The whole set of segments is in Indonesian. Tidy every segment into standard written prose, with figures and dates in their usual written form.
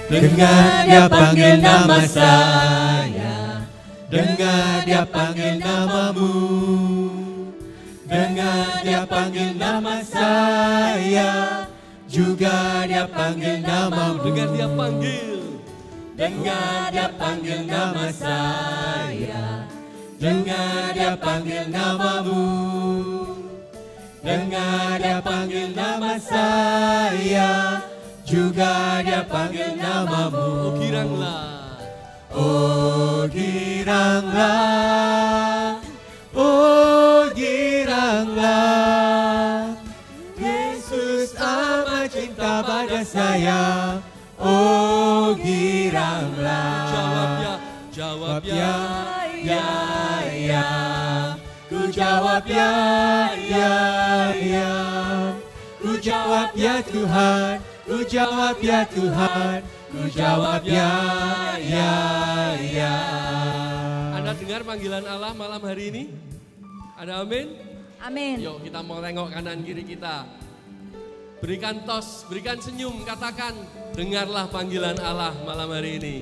Dengar dia panggil nama saya, dengar dia panggil namamu. Dengar dia panggil nama saya, juga dia panggil namamu. Dengar dia panggil. Dengar dia panggil nama saya, dengar dia panggil namamu. Dengar dia panggil nama saya, juga dia panggil namamu. Oh giranglah, oh giranglah, oh giranglah. Yesus amat cinta pada saya, oh giranglah. jawab ya, jawab ya. Ya, ya. Ku jawab ya, ya, ya. Ku jawab ya Tuhan, ku jawab ya Tuhan, ku jawab ya, ya, ya. Anda dengar panggilan Allah malam hari ini? Ada amin? Amin. Yuk kita mau tengok kanan kiri kita. Berikan tos, berikan senyum, katakan, dengarlah panggilan Allah malam hari ini.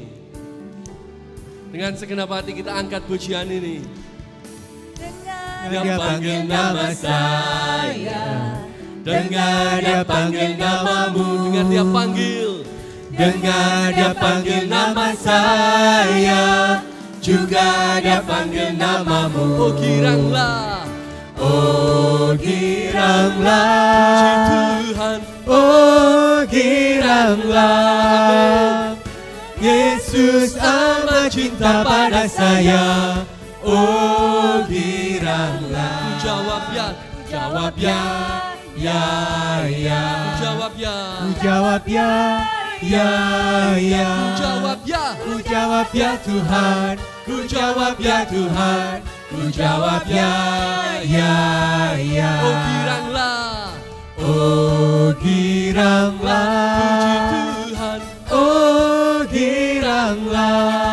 Dengan segenap hati kita angkat pujian ini. Dia panggil nama saya, dengar dia panggil namamu. Dengar dia panggil. Dengar dia panggil nama saya, juga dia panggil namamu. Oh giranglah, oh giranglah. puji Tuhan. Oh giranglah. Yesus amat cinta pada saya, oh giranglah. Ku jawab ya, Jawab ya, ya, ya. ku jawab ya, Ku jawab ya, ya, ya. ku jawab ya. Ku jawab ya Tuhan, ku jawab ya Tuhan, ku jawab ya, ya, ya. Oh giranglah, Oh giranglah. puji Tuhan. Oh giranglah.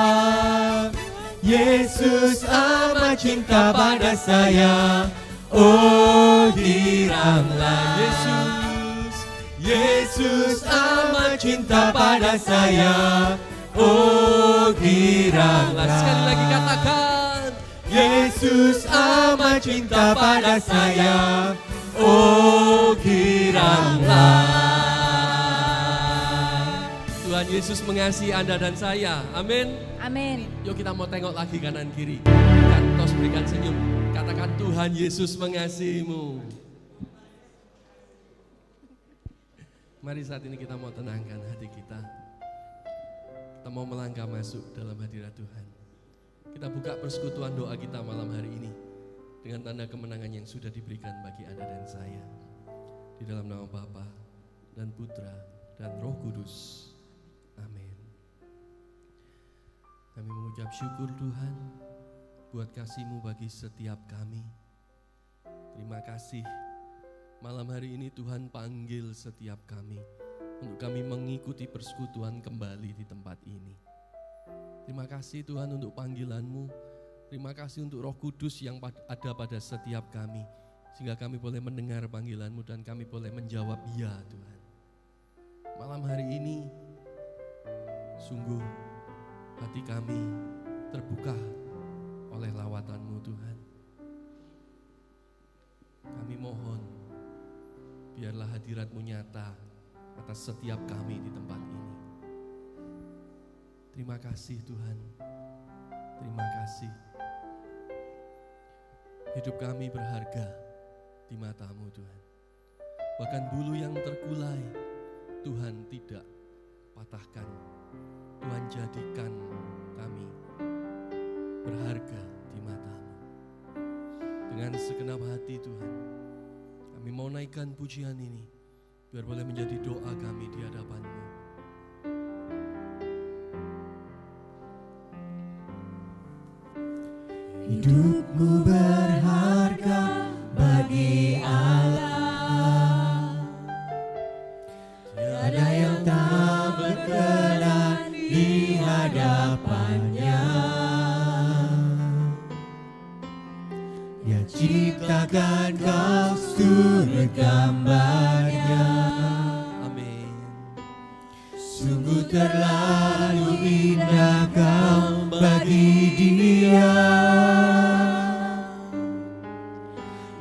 Yesus amat cinta pada saya, oh giranglah. Yesus amat cinta pada saya, oh giranglah. Sekali lagi katakan, Yesus amat cinta pada saya, oh giranglah. Tuhan Yesus mengasihi Anda dan saya. Amin. Amin. Yuk kita mau tengok lagi kanan kiri. Berikan tos, berikan senyum. Katakan Tuhan Yesus mengasihimu. Mari saat ini kita mau tenangkan hati kita. Kita mau melangkah masuk dalam hadirat Tuhan. Kita buka persekutuan doa kita malam hari ini dengan tanda kemenangan yang sudah diberikan bagi Anda dan saya. Di dalam nama Bapa dan Putra dan Roh Kudus. Amin. Kami mengucap syukur Tuhan buat kasih-Mu bagi setiap kami. Terima kasih malam hari ini Tuhan panggil setiap kami untuk kami mengikuti persekutuan kembali di tempat ini. Terima kasih Tuhan untuk panggilan-Mu. Terima kasih untuk Roh Kudus yang ada pada setiap kami. Sehingga kami boleh mendengar panggilan-Mu dan kami boleh menjawab ya Tuhan. Malam hari ini sungguh hati kami terbuka oleh lawatan-Mu Tuhan. Kami mohon biarlah hadirat-Mu nyata atas setiap kami di tempat ini. Terima kasih Tuhan. Terima kasih. Hidup kami berharga di mata-Mu Tuhan. Bahkan bulu yang terkulai Tuhan tidak patahkan. Tuhan jadikan kami berharga di mata-Mu. Dengan segenap hati Tuhan, kami mau naikkan pujian ini, biar boleh menjadi doa kami di hadapan-Mu. Hidupmu berharga bagi Allah. Tiada yang tak berkenan di hadapannya. Dia ciptakan kau suri gambarnya. Amin. Sungguh Sungguh terlalu indah Kau bagi dia.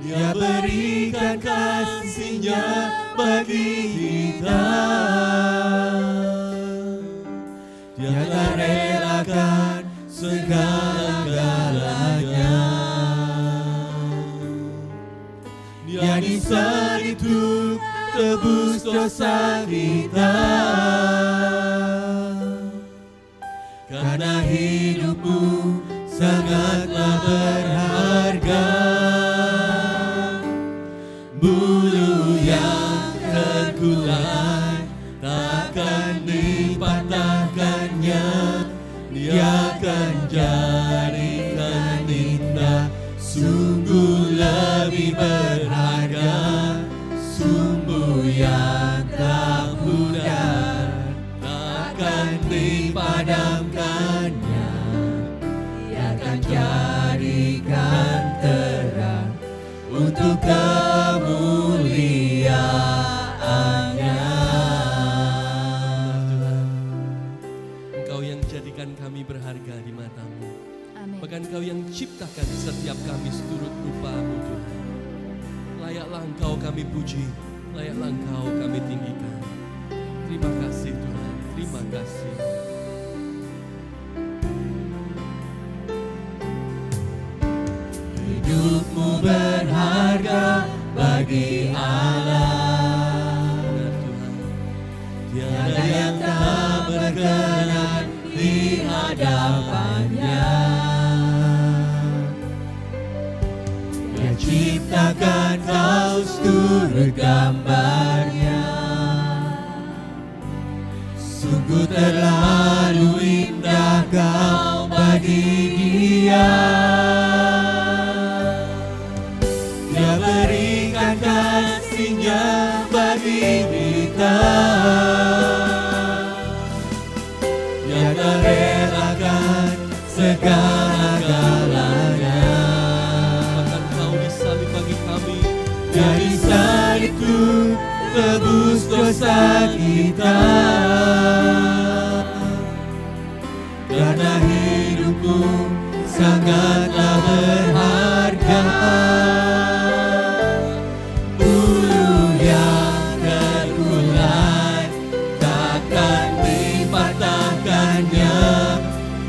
Dia berikan kasih-Nya bagi kita. Dia tak relakan segala-galanya. Dia disalib untuk tebus dosa kita. Karena hidupmu sangatlah berharga. Bulu yang terkulai takkan dipatahkannya. Dia akan jadikan indah, sungguh lebih berharga. Sumbu yang tak pudar takkan dipadamkannya. Dia akan jadikan terang untuk kemuliaan-Nya. Tuhan, Engkau yang jadikan kami berharga di mata-Mu. Amin. Bahkan Engkau yang ciptakan setiap kami seturut rupa-Mu Tuhan. Layaklah Engkau kami puji, layaklah Engkau kami tinggikan. Terima kasih Tuhan, terima kasih. Hidupmu berharga bagi Allah. Benar Tuhan, Tiada yang tak berkenan di hadapan-Nya. Dia ciptakan kau seturut gambar-Nya. Sungguh terlalu indah kau bagi Dia. Dia berikan kasih-Nya bagi kita. Dia tak relakan segala-galanya. bahkan Kau disalib bagi kami. Dia disalib untuk tebus dosa kita. Karena hidupmu sangatlah berharga. Bulu yang terkulai takkan dipatahkannya.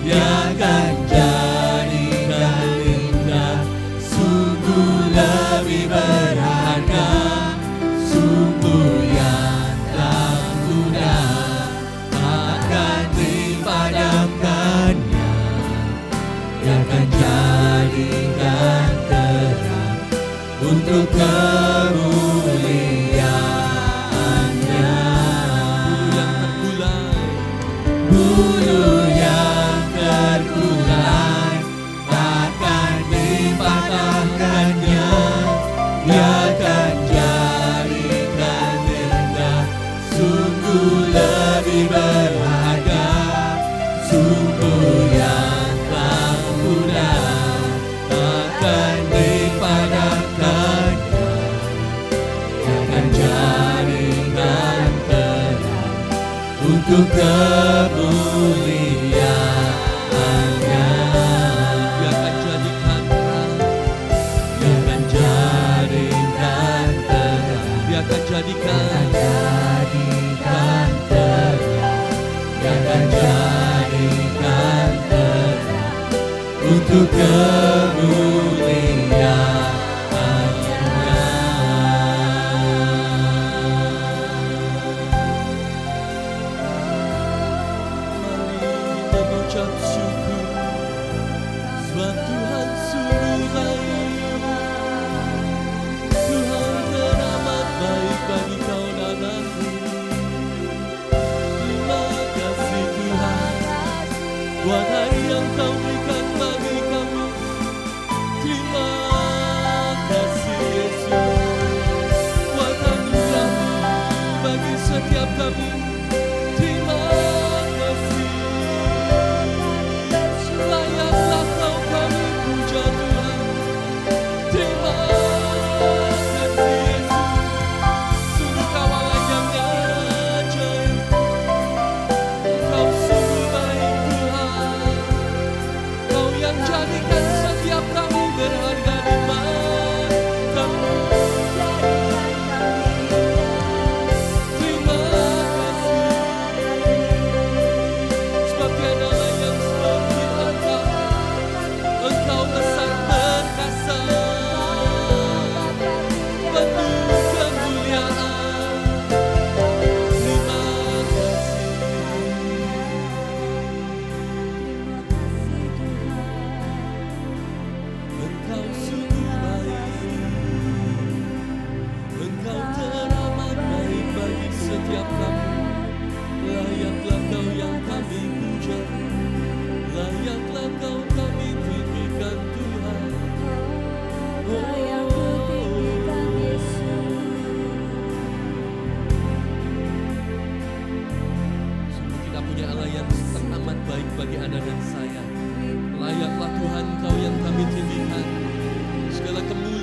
Dia akan jadikan indah, sungguh lebih berharga. Sumbu yang tak pudar takkan dipadamkannya. Dia akan jadikan terang untuk kemuliaan-Nya. Bulu yang terkulai takkan dipatahkannya. Dia akan jadikan indah, sungguh lebih berharga. Sumbu yang tak pudar takkan dipadamkannya. Dia akan jadikan terang untuk kemuliaan-Nya. Dia akan jadikan terang, Dia akan jadikan terang. Dia akan jadikan Jadikan terang. Dia akan jadikan terang untuk kemuliaan-Nya. Mari kita mengucap syukur, sebab Tuhan sungguh baik. Tuhan teramat baik bagi kau dan aku. Terima kasih Tuhan buat hari yang kau berikan bagi kami. Terima kasih Yesus buat anugerah-Mu bagi setiap kami. Terima kasih. Layaklah kau kami puja Tuhan. Terima kasih Yesus. Sungguh Kau Allah yang ajaib.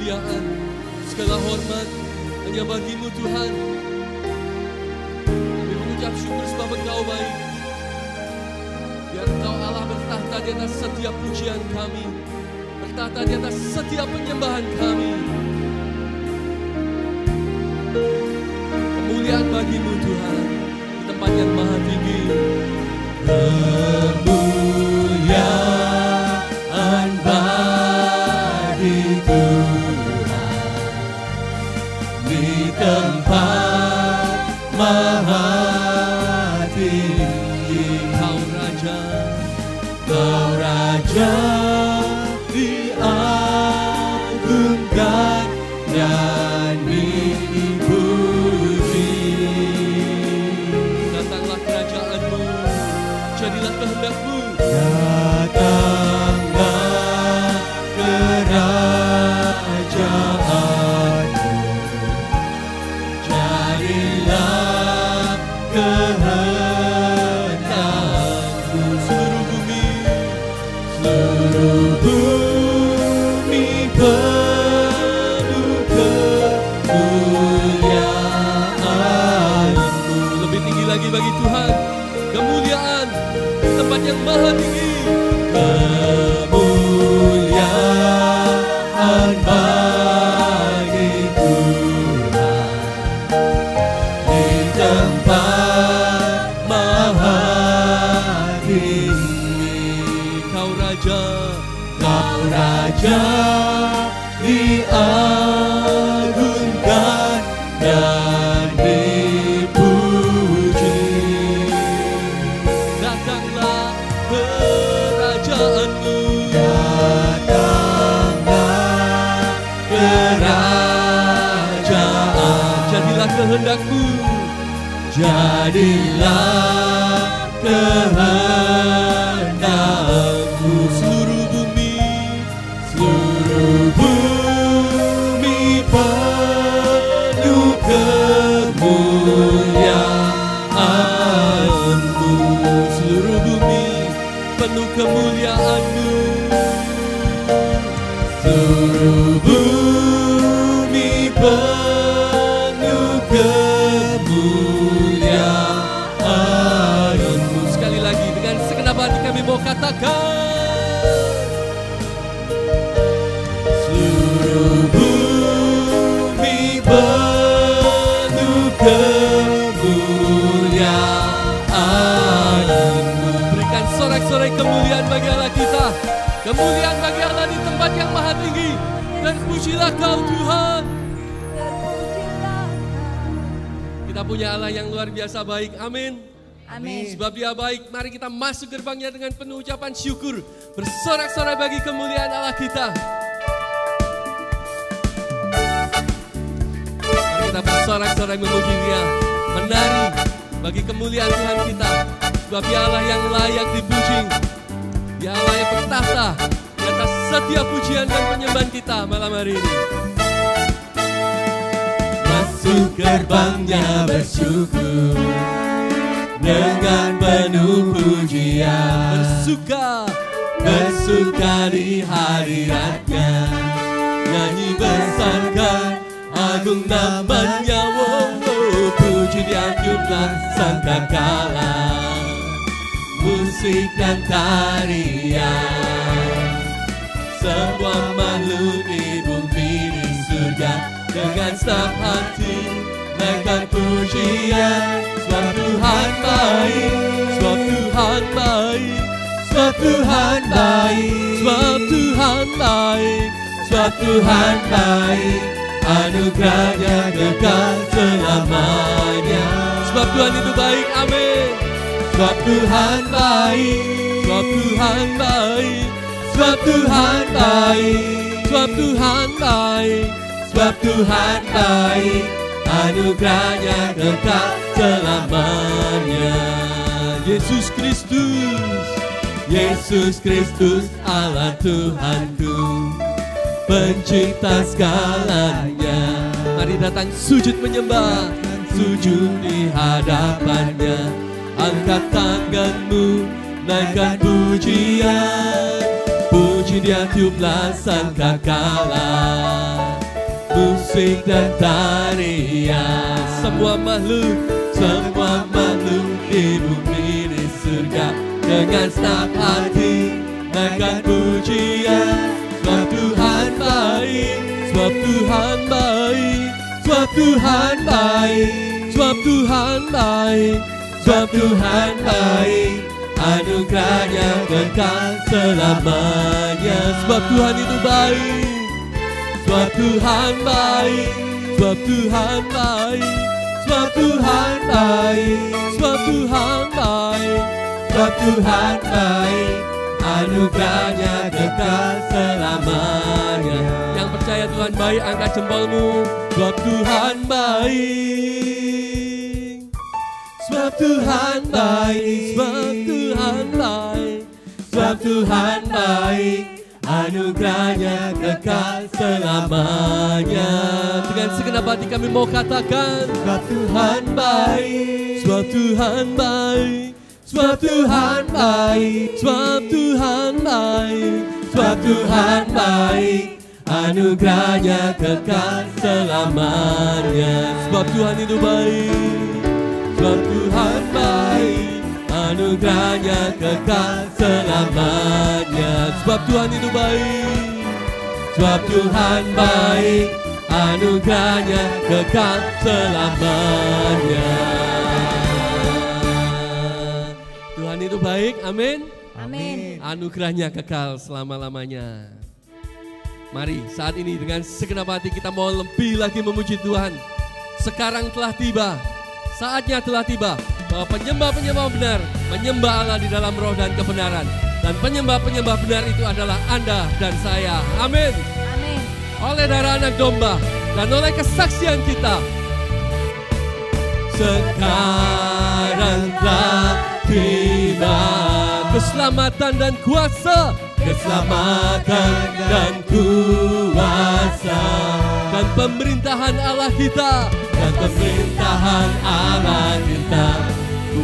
kemuliaan, segala hormat hanya bagi-Mu Tuhan. Kami mengucap syukur sebab Engkau baik. Biar Engkau Allah bertahta di atas setiap pujian kami, bertahta di atas setiap penyembahan kami. Kemuliaan bagi-Mu Tuhan di tempat yang maha tinggi. Kemuliaan bagi Tuhan di tempat maha tinggi. Kau Raja, Kau Raja diagungkan dan dipuji. datanglah kerajaan-Mu, jadilah kehendak-Mu. Datanglah kerajaan-Mu, jadilah kehendak-Mu. Seluruh bumi penuh kemuliaan-Mu. Lebih tinggi lagi bagi Tuhan, kemuliaan di tempat yang maha tinggi. Kemuliaan bagi Tuhan di tempat maha tinggi. Kau Raja, Kau Raja diagungkan dan dipuji. datanglah kerajaan-Mu. Datanglah kerajaan, Jadilah kehendak-Mu. jadilah kehendak-Mu. Seluruh bumi Penuh kemuliaan-Mu. seluruh bumi penuh kemuliaan-Mu. Seluruh bumi penuh kemuliaan-Mu. Sekali lagi dengan segenap hati kami mau katakan, Seluruh bumi penuh kemuliaan-Mu. berikan sorak-sorai kemuliaan bagi Allah kita, kemuliaan bagi Allah di tempat yang maha tinggi, dan pujilah Kau Tuhan. Kita punya Allah yang luar biasa baik, amin. Amin. Sebab Dia baik, mari kita masuk gerbangnya dengan penuh ucapan syukur, bersorak-sorai bagi kemuliaan Allah kita. Mari kita bersorak-sorai memuji Dia, menari bagi kemuliaan Tuhan kita. Sebab Dia Allah yang layak dipuji, Dia Allah yang bertahta di atas setiap pujian dan penyembahan kita malam hari ini. Masuk gerbangnya bersyukur dengan penuh pujian, bersuka di hadiratnya, nyanyi besarkan agung namanya. Puji Dia tiuplah sangkakala, musik dan tarian, semua makhluk di bumi di surga dengan senang hati naikkan pujian. Sebab Tuhan baik, sebab Tuhan baik, sebab Tuhan baik, sebab Tuhan baik, sebab Tuhan baik, anugerahnya kekal selamanya. Sebab Tuhan itu baik, amin. Sebab Tuhan baik, Sebab Tuhan baik, sebab Tuhan baik, sebab Tuhan baik, sebab Tuhan baik, anugerahnya kekal selamanya. Yesus Kristus, Yesus Kristus Allah Tuhanku, pencipta segalanya. mari datang sujud menyembah, Sujud di hadapannya, angkat tanganmu, naikkan pujian. Puji Dia tiuplah sangkakala, musik dan tarian. Semua makhluk di bumi di surga dengan senang hati akan pujian. Sebab Tuhan baik, sebab Tuhan baik, sebab Tuhan baik, sebab Tuhan baik, sebab Tuhan baik. Anugerahnya kekal selamanya. Sebab Tuhan itu baik, sebab Tuhan baik, sebab Tuhan baik, sebab Tuhan baik, sebab Tuhan baik, sebab Tuhan baik. Anugerahnya kekal selamanya. Yang percaya Tuhan baik, angkat jempolmu. Sebab Tuhan baik, sebab Tuhan baik, sebab Tuhan baik, sebab Tuhan baik. Anugerahnya kekal selamanya. Dengan segenap hati kami mau katakan, sebab Tuhan baik, sebab Tuhan baik, sebab Tuhan baik, sebab Tuhan baik, sebab Tuhan baik. Anugerahnya kekal selamanya. Sebab Tuhan itu baik, sebab Tuhan baik. Anugerahnya kekal selamanya. Sebab Tuhan itu baik, sebab Tuhan baik. Anugerahnya kekal selamanya. Tuhan itu baik, amin. Amin. Anugerahnya kekal selama-lamanya. Mari saat ini dengan segenap hati kita mau lebih lagi memuji Tuhan. Sekarang telah tiba, saatnya telah tiba bahwa penyembah-penyembah benar menyembah Allah di dalam roh dan kebenaran. Dan penyembah-penyembah benar itu adalah Anda dan saya. Amin. Amin. Oleh darah anak domba dan oleh kesaksian kita, sekarang telah tiba keselamatan dan kuasa, keselamatan dan kuasa, dan pemerintahan Allah kita, dan pemerintahan Allah kita.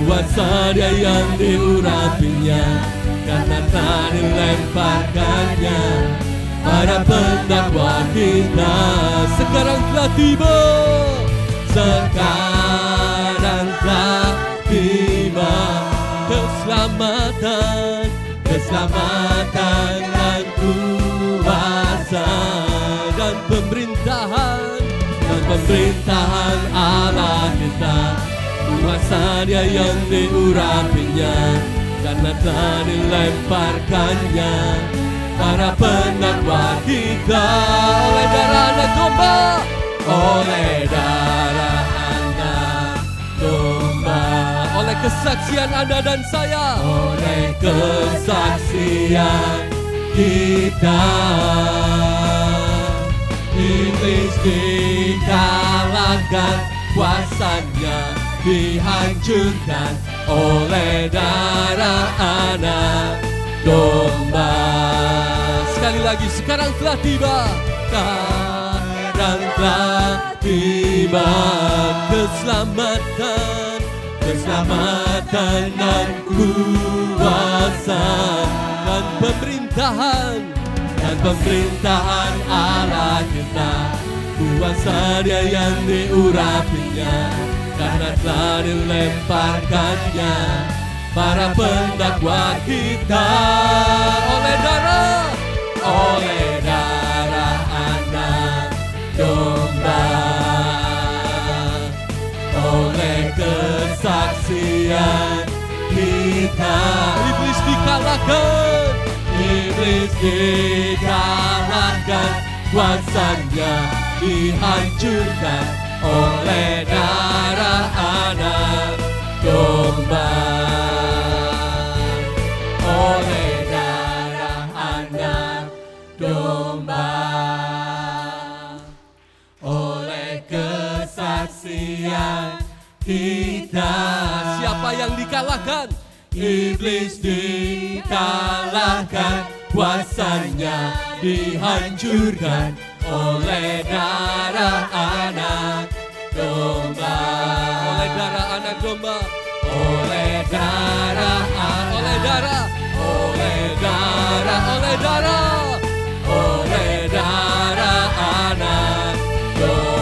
Kuasa Dia yang diurapinya, karena tak dilemparkannya para pendakwa kita. Sekarang telah tiba, sekarang telah tiba keselamatan, keselamatan dan kuasa, dan pemerintahan Allah kita. Kuasa Dia yang diurapinya, karena telah dilemparkannya para pendakwa kita. Oleh darah anak domba, oleh darah anak domba, oleh kesaksian Anda dan saya, oleh kesaksian kita. Iblis dikalahkan, kuasanya dihancurkan oleh darah anak domba. Sekali lagi, sekarang telah tiba, sekarang telah tiba keselamatan, keselamatan dan kuasa, dan pemerintahan Allah kita. Kuasa Dia yang diurapinya, karena telah dilemparkannya para pendakwa kita. Oleh darah anak domba, oleh kesaksian kita. Iblis dikalahkan, iblis dikalahkan, kuasanya dihancurkan oleh darah anak domba. Oleh darah anak domba, oleh kesaksian kita. Siapa yang dikalahkan? Iblis dikalahkan, kuasanya dihancurkan oleh darah anak domba. Oleh darah anak domba, oleh darah, oleh darah, oleh darah, oleh darah, oleh darah anak domba.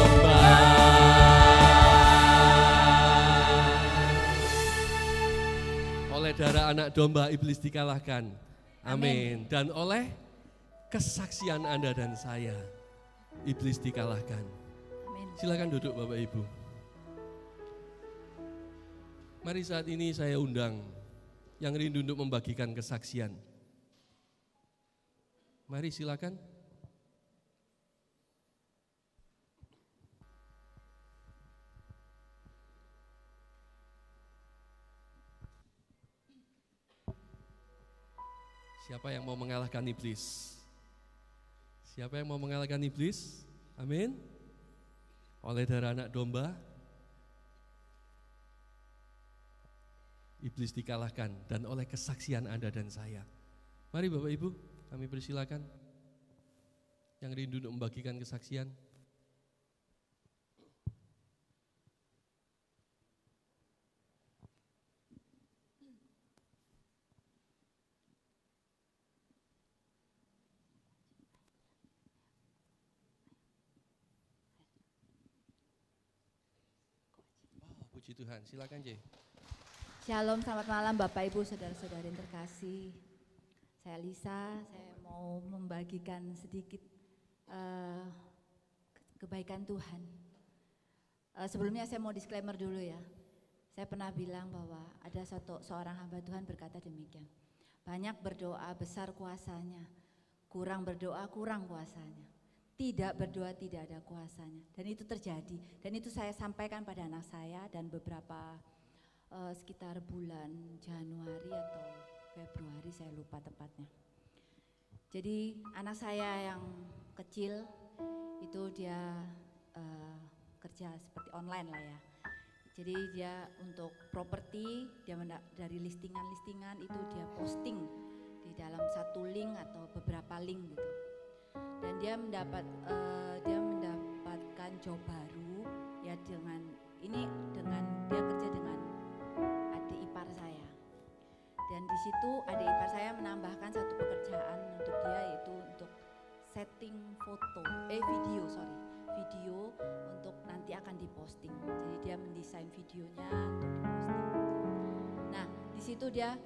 anak domba iblis dikalahkan. Amin. Dan oleh kesaksian Anda dan saya, iblis dikalahkan. Amin. Silakan duduk Bapak Ibu. Mari saat ini saya undang yang rindu untuk membagikan kesaksian. Mari silakan. Siapa yang mau mengalahkan iblis? Siapa yang mau mengalahkan iblis? Amin. Oleh darah anak domba, iblis dikalahkan dan oleh kesaksian Anda dan saya. Mari Bapak Ibu, kami persilakan yang rindu untuk membagikan kesaksian. Puji Tuhan, silakan J. Shalom, selamat malam Bapak Ibu, saudara-saudari yang terkasih. Saya Lisa, saya mau membagikan sedikit kebaikan Tuhan. Sebelumnya saya mau disclaimer dulu ya. Saya pernah bilang bahwa ada seorang hamba Tuhan berkata demikian. Banyak berdoa besar kuasanya, kurang berdoa kurang kuasanya. Tidak berdoa tidak ada kuasanya. Dan itu terjadi. Dan itu saya sampaikan pada anak saya dan beberapa sekitar bulan Januari atau Februari, saya lupa tepatnya. Jadi anak saya yang kecil itu dia kerja seperti online lah ya. Jadi dia untuk properti, dia dari listingan-listingan itu dia posting di dalam satu link atau beberapa link gitu. Dan dia mendapatkan job baru ya dengan dia kerja dengan adik ipar saya. Dan di situ adik ipar saya menambahkan satu pekerjaan untuk dia, yaitu untuk setting video untuk nanti akan diposting. Jadi dia mendesain videonya untuk diposting. Nah, di situ dia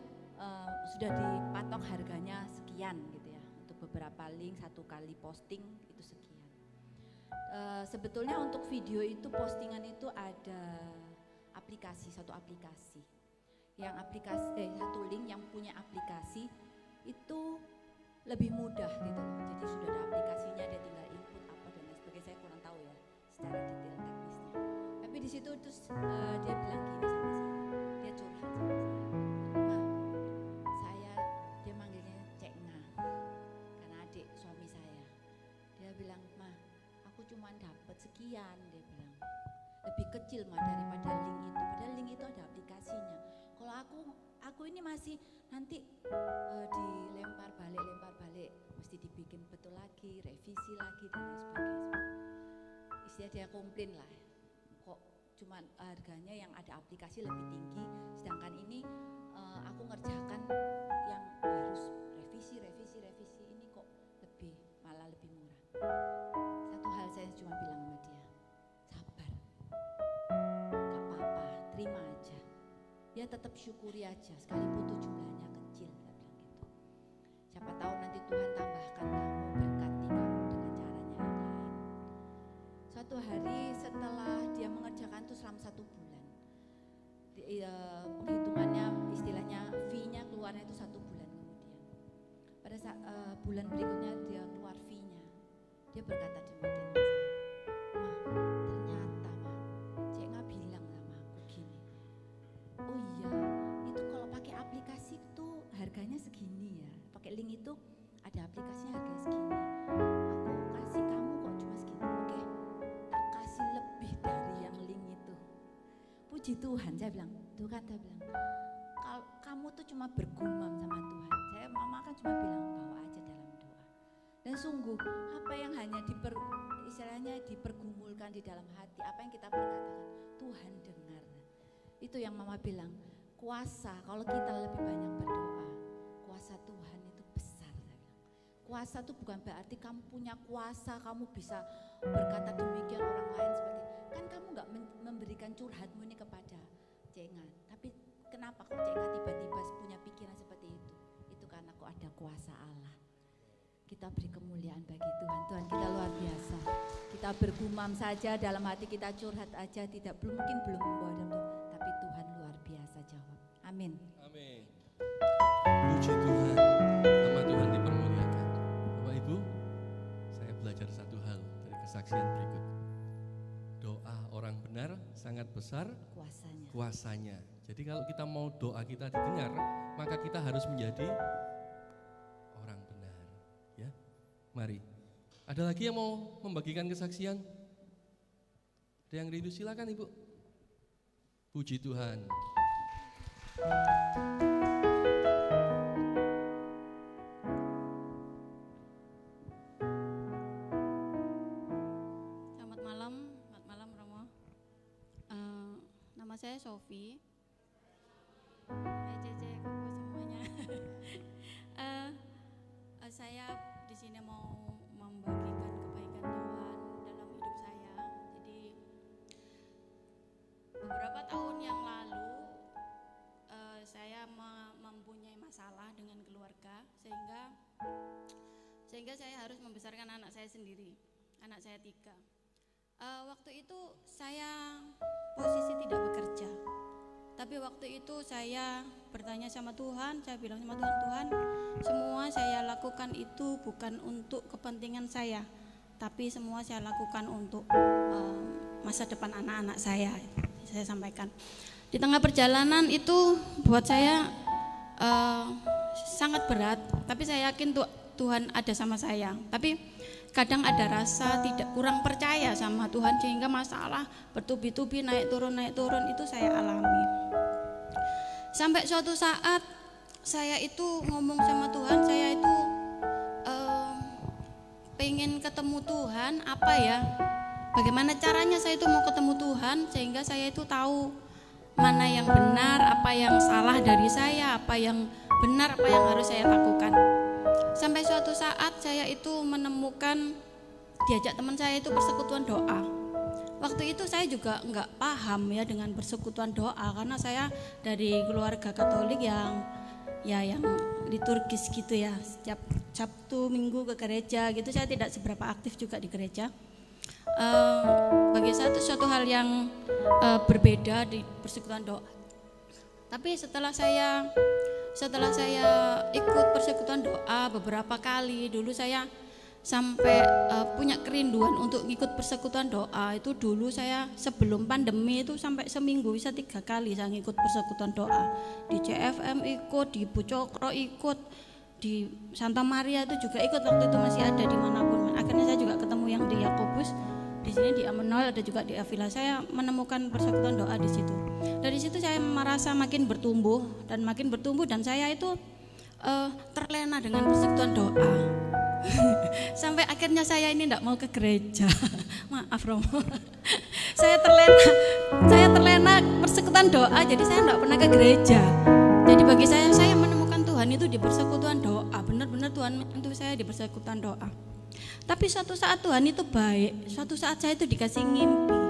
sudah dipatok harganya sekian gitu ya. Untuk beberapa link, satu kali posting itu sekian. Sebetulnya untuk video itu postingan itu ada satu aplikasi. Satu link yang punya aplikasi itu lebih mudah gitu loh. Jadi sudah ada aplikasinya, dia tinggal input apa dan lain sebagainya. Saya kurang tahu ya secara detail teknisnya. Tapi di situ terus dia bilang gini sama saya, dia curhat sama saya. Dia manggilnya Cek Nga, karena adik suami saya. Dia bilang, "Ma, aku cuma dapat sekian," dia bilang. Lebih kecil mah daripada link itu. Padahal link itu ada aplikasinya. Kalau aku ini masih nanti dilempar balik, mesti dibikin betul lagi, revisi lagi dan lain sebagainya. Istilah dia komplain lah. Kok cuman harganya yang ada aplikasi lebih tinggi, sedangkan ini aku ngerjakan yang harus revisi ini kok malah lebih murah. Satu hal saya cuma bilang sama dia, sabar, gak apa-apa, terima aja. Ya tetap syukuri aja, sekalipun itu jumlahnya kecil, saya bilang gitu. Siapa tahu nanti Tuhan tambahkan kamu, berkati kamu dengan caranya yang lain. Suatu hari setelah dia mengerjakan itu selama 1 bulan, penghitungannya istilahnya fee-nya keluarnya itu 1 bulan kemudian. Pada saat bulan berikutnya dia keluar fee-nya, dia berkata demikian sama saya, "Ma, ternyata Cek Nga bilang sama aku gini, oh iya itu kalau pakai aplikasi itu harganya segini ya, pakai link itu ada aplikasinya harganya segini, aku kasih kamu kok cuma segini, oke tak kasih lebih dari yang link itu." Puji Tuhan, saya bilang, tuh kan saya bilang, kalau kamu tuh cuma bergumam sama Tuhan, mama kan cuma bilang bawa aja dalam doa. Dan sungguh apa yang hanya dipergumulkan di dalam hati, apa yang kita perkatakan, Tuhan dengar. Itu yang mama bilang, kuasa kalau kita lebih banyak berdoa, kuasa Tuhan itu besar. Saya bilang, kuasa itu bukan berarti kamu punya kuasa, kamu bisa berkata demikian orang lain sebagainya. Kan kamu gak memberikan curhatmu ini kepada Cengan, tapi kenapa kok Cek Eka tiba-tiba punya pikiran seperti itu? Itu karena kok ada kuasa Allah. Kita beri kemuliaan bagi Tuhan. Tuhan kita luar biasa. Kita bergumam saja dalam hati kita, curhat aja, mungkin belum membawa dalam Tuhan, tapi Tuhan luar biasa jawab. Amin. Amin. Puji Tuhan, nama Tuhan dipermuliakan. Bapak Ibu, saya belajar satu hal dari kesaksian berikut. Doa orang benar sangat besar kuasanya. Jadi kalau kita mau doa kita didengar, maka kita harus menjadi orang benar. Ya, mari. Ada lagi yang mau membagikan kesaksian? Ada yang rindu, silakan Ibu. Puji Tuhan. Selamat malam Romo. Nama saya Sofi. Cece, kakak semuanya. Saya di sini mau membagikan kebaikan Tuhan dalam hidup saya. Jadi beberapa tahun yang lalu saya mempunyai masalah dengan keluarga sehingga saya harus membesarkan anak saya sendiri. Anak saya 3. Waktu itu saya posisi tidak bekerja. Tapi waktu itu saya bertanya sama Tuhan, saya bilang sama Tuhan, Tuhan, semua saya lakukan itu bukan untuk kepentingan saya, tapi semua saya lakukan untuk masa depan anak-anak saya. Saya sampaikan. Di tengah perjalanan itu buat saya sangat berat, tapi saya yakin Tuhan ada sama saya. Tapi kadang ada rasa kurang percaya sama Tuhan sehingga masalah bertubi-tubi naik turun itu saya alami. Sampai suatu saat saya itu ngomong sama Tuhan, saya itu pengen ketemu Tuhan, apa ya? Bagaimana caranya saya itu mau ketemu Tuhan sehingga saya itu tahu mana yang benar, apa yang salah dari saya, apa yang benar, apa yang harus saya lakukan. Sampai suatu saat saya itu menemukan, diajak teman saya itu persekutuan doa. Waktu itu saya juga nggak paham ya dengan persekutuan doa karena saya dari keluarga Katolik yang liturgis gitu ya. Setiap Sabtu Minggu ke gereja gitu, saya tidak seberapa aktif juga di gereja. Bagi saya itu suatu hal yang berbeda di persekutuan doa. Tapi setelah saya ikut persekutuan doa beberapa kali, dulu saya sampai punya kerinduan untuk ikut persekutuan doa. Itu dulu saya sebelum pandemi itu sampai seminggu bisa 3 kali saya ikut persekutuan doa. Di CFM ikut, di Bucokro ikut, di Santa Maria itu juga ikut, waktu itu masih ada dimanapun. Akhirnya saya juga ketemu yang di Yakobus, di sini di Emanuel, ada juga di Avila. Saya menemukan persekutuan doa di situ. Dari situ saya merasa makin bertumbuh dan saya itu terlena dengan persekutuan doa. Sampai akhirnya saya ini tidak mau ke gereja. Maaf Romo. Saya terlena persekutuan doa, jadi saya tidak pernah ke gereja. Jadi bagi saya menemukan Tuhan itu di persekutuan doa. Benar-benar Tuhan itu saya di persekutuan doa. Tapi suatu saat Tuhan itu baik. Suatu saat saya itu dikasih mimpi.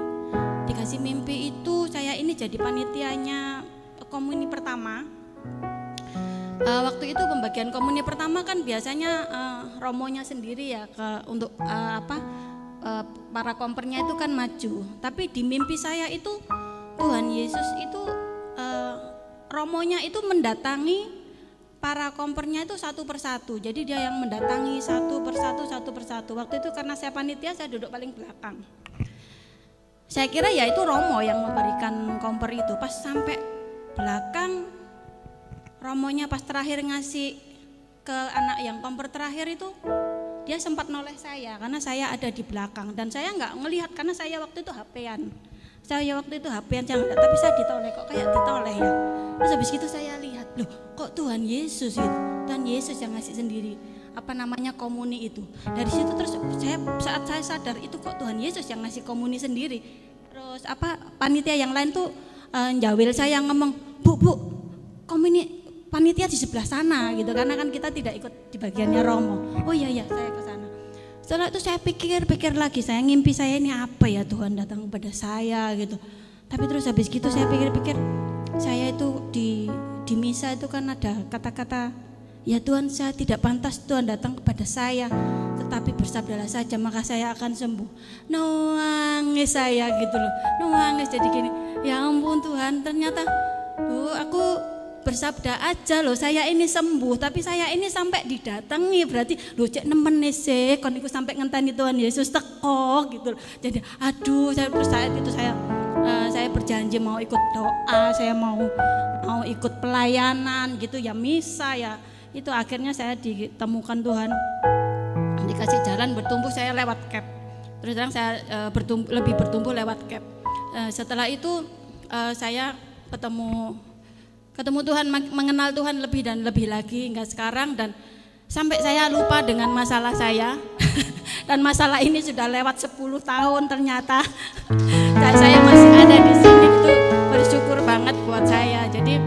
Dikasih mimpi itu saya ini jadi panitianya komuni pertama. Waktu itu pembagian komuni pertama kan biasanya romonya sendiri ya untuk para kompernya itu kan maju. Tapi di mimpi saya itu Tuhan Yesus itu romonya itu mendatangi para kompernya itu satu persatu. Jadi dia yang mendatangi satu persatu. Waktu itu karena saya panitia, saya duduk paling belakang. Saya kira ya itu romo yang memberikan komper itu. Pas sampai belakang, romonya pas terakhir ngasih ke anak yang komper terakhir itu, dia sempat noleh saya karena saya ada di belakang dan saya nggak ngelihat karena saya waktu itu HP-an. Saya tapi saya ditoleh, kok kayak ditoleh ya. Terus habis itu saya lihat, loh kok Tuhan Yesus itu, Tuhan Yesus yang ngasih sendiri komuni itu. Dari situ terus saat saya sadar itu kok Tuhan Yesus yang ngasih komuni sendiri. Terus panitia yang lain tuh njawil saya ngomong, bu komuni panitia di sebelah sana gitu, karena kan kita tidak ikut di bagiannya romo. Oh iya saya ke sana. Setelah itu saya pikir lagi, saya ngimpi saya ini apa ya Tuhan datang kepada saya gitu. Tapi terus habis gitu saya pikir-pikir, saya itu di misa itu kan ada kata-kata, ya Tuhan, saya tidak pantas Tuhan datang kepada saya, tetapi bersabdalah saja maka saya akan sembuh. Nangis saya gitu loh, nangis jadi gini, ya ampun Tuhan, ternyata aku bersabda aja loh, saya ini sembuh, tapi saya ini sampai didatangi, berarti loh cek nemen sih, kon iku sampai ngenteni Tuhan Yesus teko gitu loh. Jadi aduh, terus saat itu saya berjanji mau ikut doa, saya mau ikut pelayanan gitu ya, misa ya. Itu akhirnya saya ditemukan Tuhan, dikasih jalan bertumbuh, saya lewat CAP. Terus terang saya lebih bertumbuh lewat CAP. Setelah itu saya ketemu Tuhan, mengenal Tuhan lebih dan lebih lagi hingga sekarang, dan sampai saya lupa dengan masalah saya. Dan masalah ini sudah lewat 10 tahun ternyata. Dan saya masih ada di sini, itu bersyukur banget buat saya. Jadi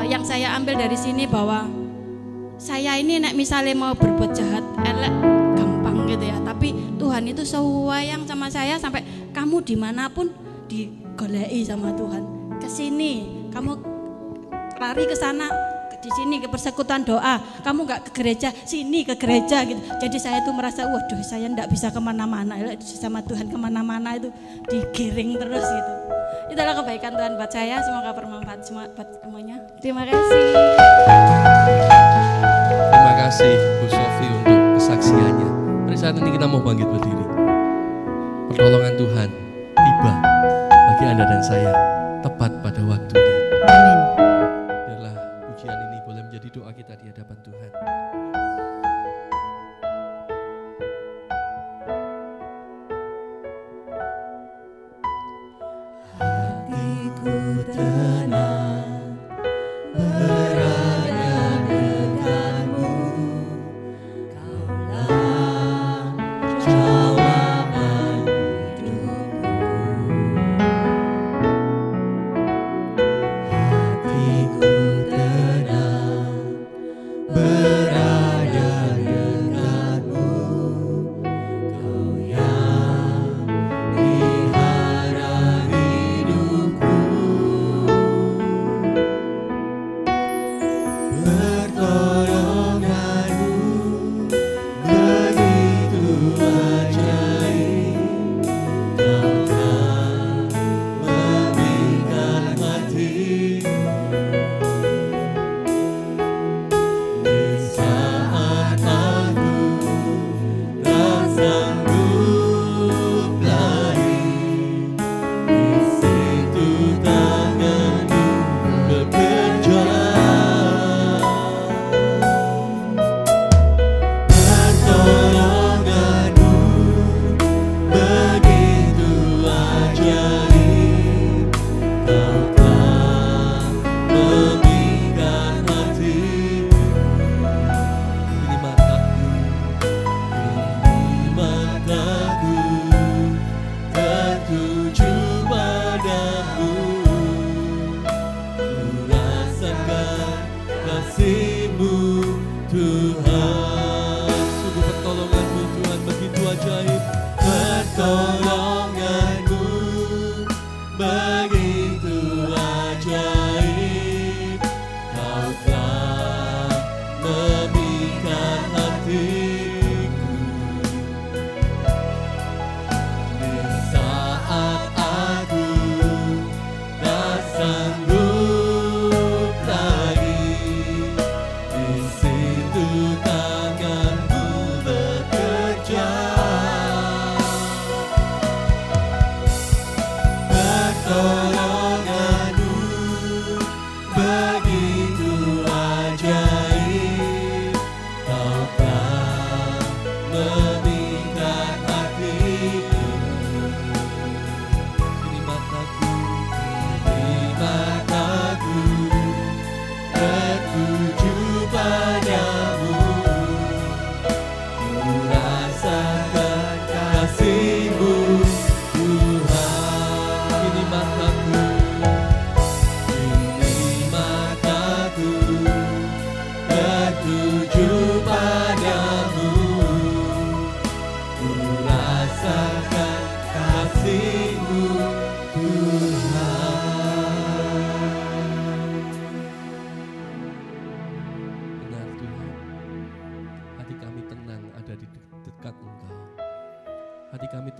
yang saya ambil dari sini bahwa saya ini nek misalnya mau berbuat jahat elek gampang gitu ya, tapi Tuhan itu sayang sama saya sampai kamu dimanapun digoleki sama Tuhan. Kesini kamu lari ke sana, di sini ke persekutuan doa, kamu nggak ke gereja, sini ke gereja gitu. Jadi saya tuh merasa waduh, saya nggak bisa kemana-mana sama Tuhan, kemana-mana itu digiring terus gitu. Itulah kebaikan Tuhan buat saya, semoga bermanfaat buat semuanya. Terima kasih. Terima kasih Bu Sofi untuk kesaksiannya. Mari saat ini kita mau bangkit berdiri. Pertolongan Tuhan tiba bagi Anda dan saya tepat pada waktunya. Amin. Biarlah pujian ini boleh menjadi doa kita di hadapan Tuhan. Hatiku tenang berada dekatmu, Kaulah jawaban hidupku. Hatiku tenang berada dekatmu, Kau yang pelihara hidupku.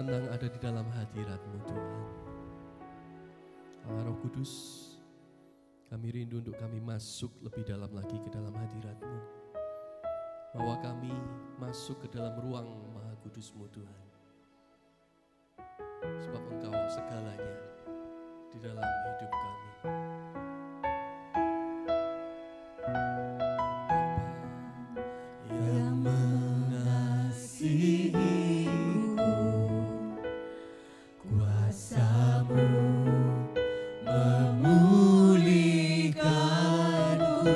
tenang ada di dalam hadirat-Mu Tuhan. Allah Roh Kudus, kami rindu untuk kami masuk lebih dalam lagi ke dalam hadirat-Mu. Bahwa kami masuk ke dalam ruang Maha Kudus-Mu Tuhan. Sebab Engkau segalanya di dalam hidup kami. Yang mengasihiku, kuasa-Mu memulihkanku,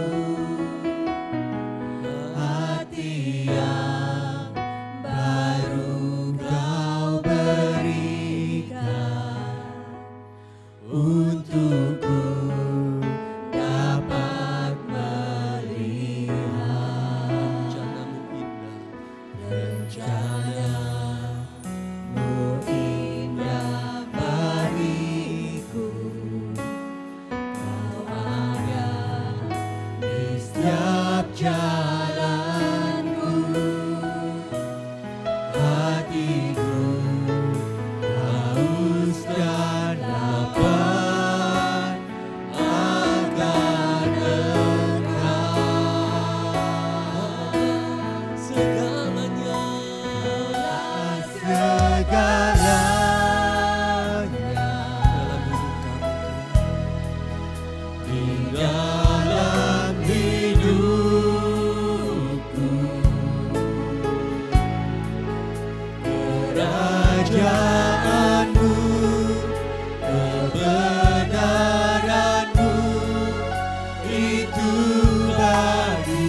hati yang baru Kau berikan untukku dapat melihat rencana-Mu indah bagiku. Kau ada di setiap jalanku, hatiku haus dan lapar akan Engkau. Segalanya dalam hidupku, kerajaanmu, kebenaranmu, itu bagianku.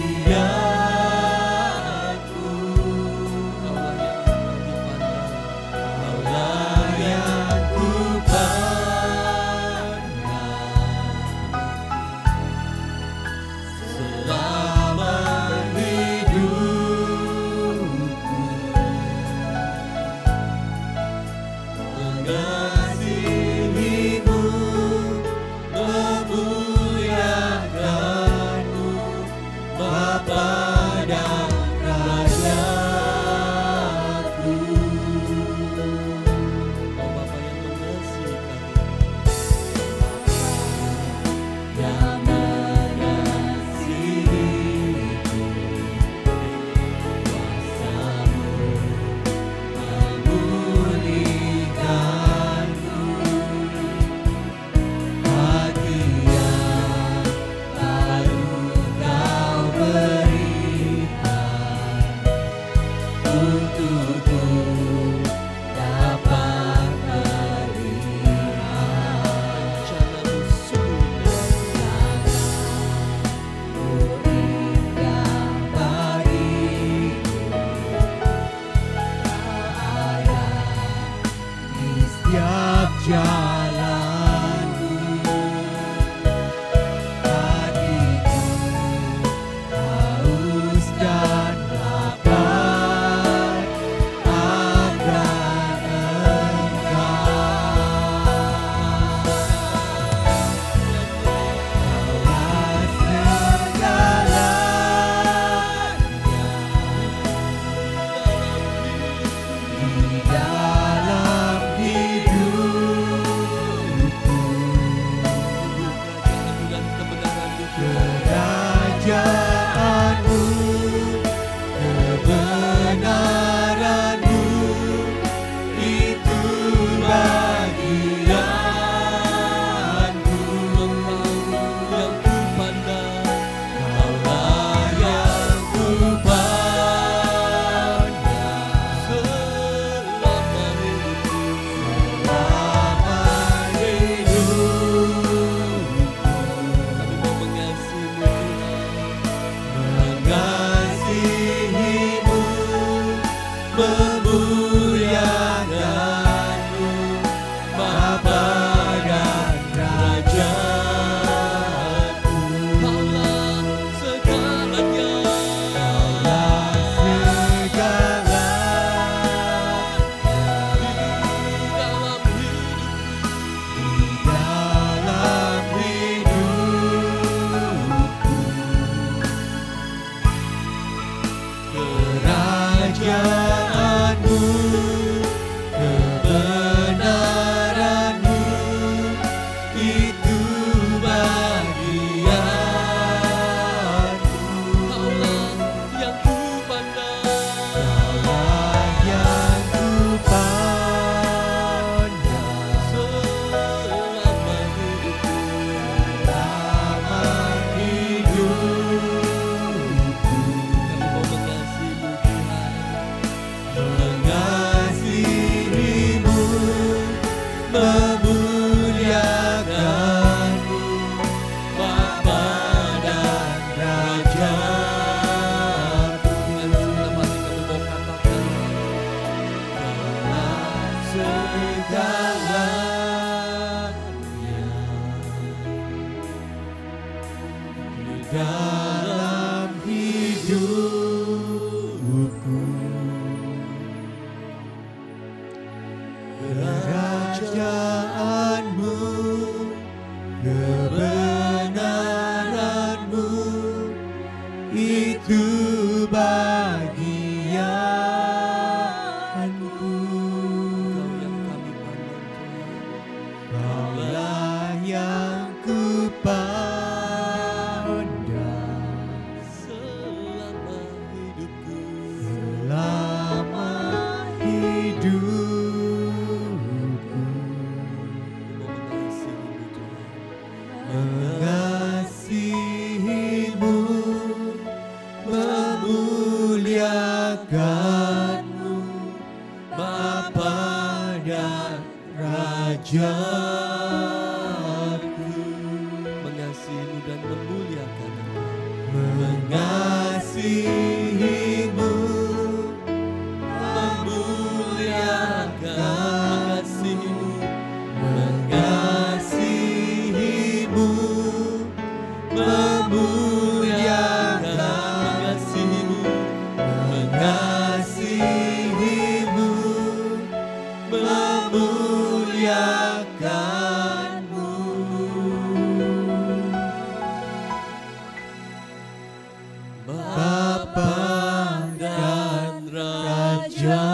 Kaulah yang kupandang selama hidupku, mengasihimu, memuliakanmu, Bapa dan Rajaku. Oh Bapa yang mengasihi kami, Yang mengasihiku, kuasa-Mu memulihkanku, hati yang baru Kau berikan untukku dapat melihat rencana-Mu sungguh indah. indah bagiku. Kau ada di setiap jalanku, hatiku haus dan lapar akan Engkau. Di dalam hidupku, dalamnya, di dalam hidupku. Kerajaanmu, kebenaranmu, itu bagianku. Kaulah yang ku pandang selama hidupku, selama hidupku. Mengasihimu, memuliakanmu, Bapa dan Rajaku. mengasihimu dan memuliakan Engkau. Mengasihimu, Memuliakan, mengasihimu, memuliakan, mengasihimu, memuliakanmu. Bapa dan Rajaku.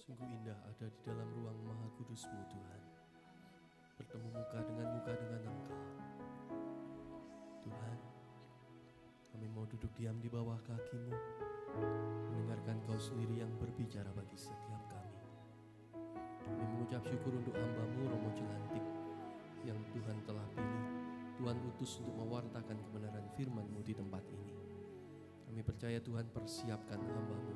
Sungguh indah ada di dalam ruang Maha Kudus-Mu Tuhan. Bertemu muka dengan Engkau. Tuhan, kami mau duduk diam di bawah kaki-Mu, mendengarkan Kau sendiri yang berbicara bagi setiap kami. Kami mengucap syukur untuk hamba-Mu Romo Jelantik yang Tuhan telah pilih, Tuhan utus untuk mewartakan kebenaran firman-Mu di tempat ini. Kami percaya Tuhan persiapkan hamba-Mu,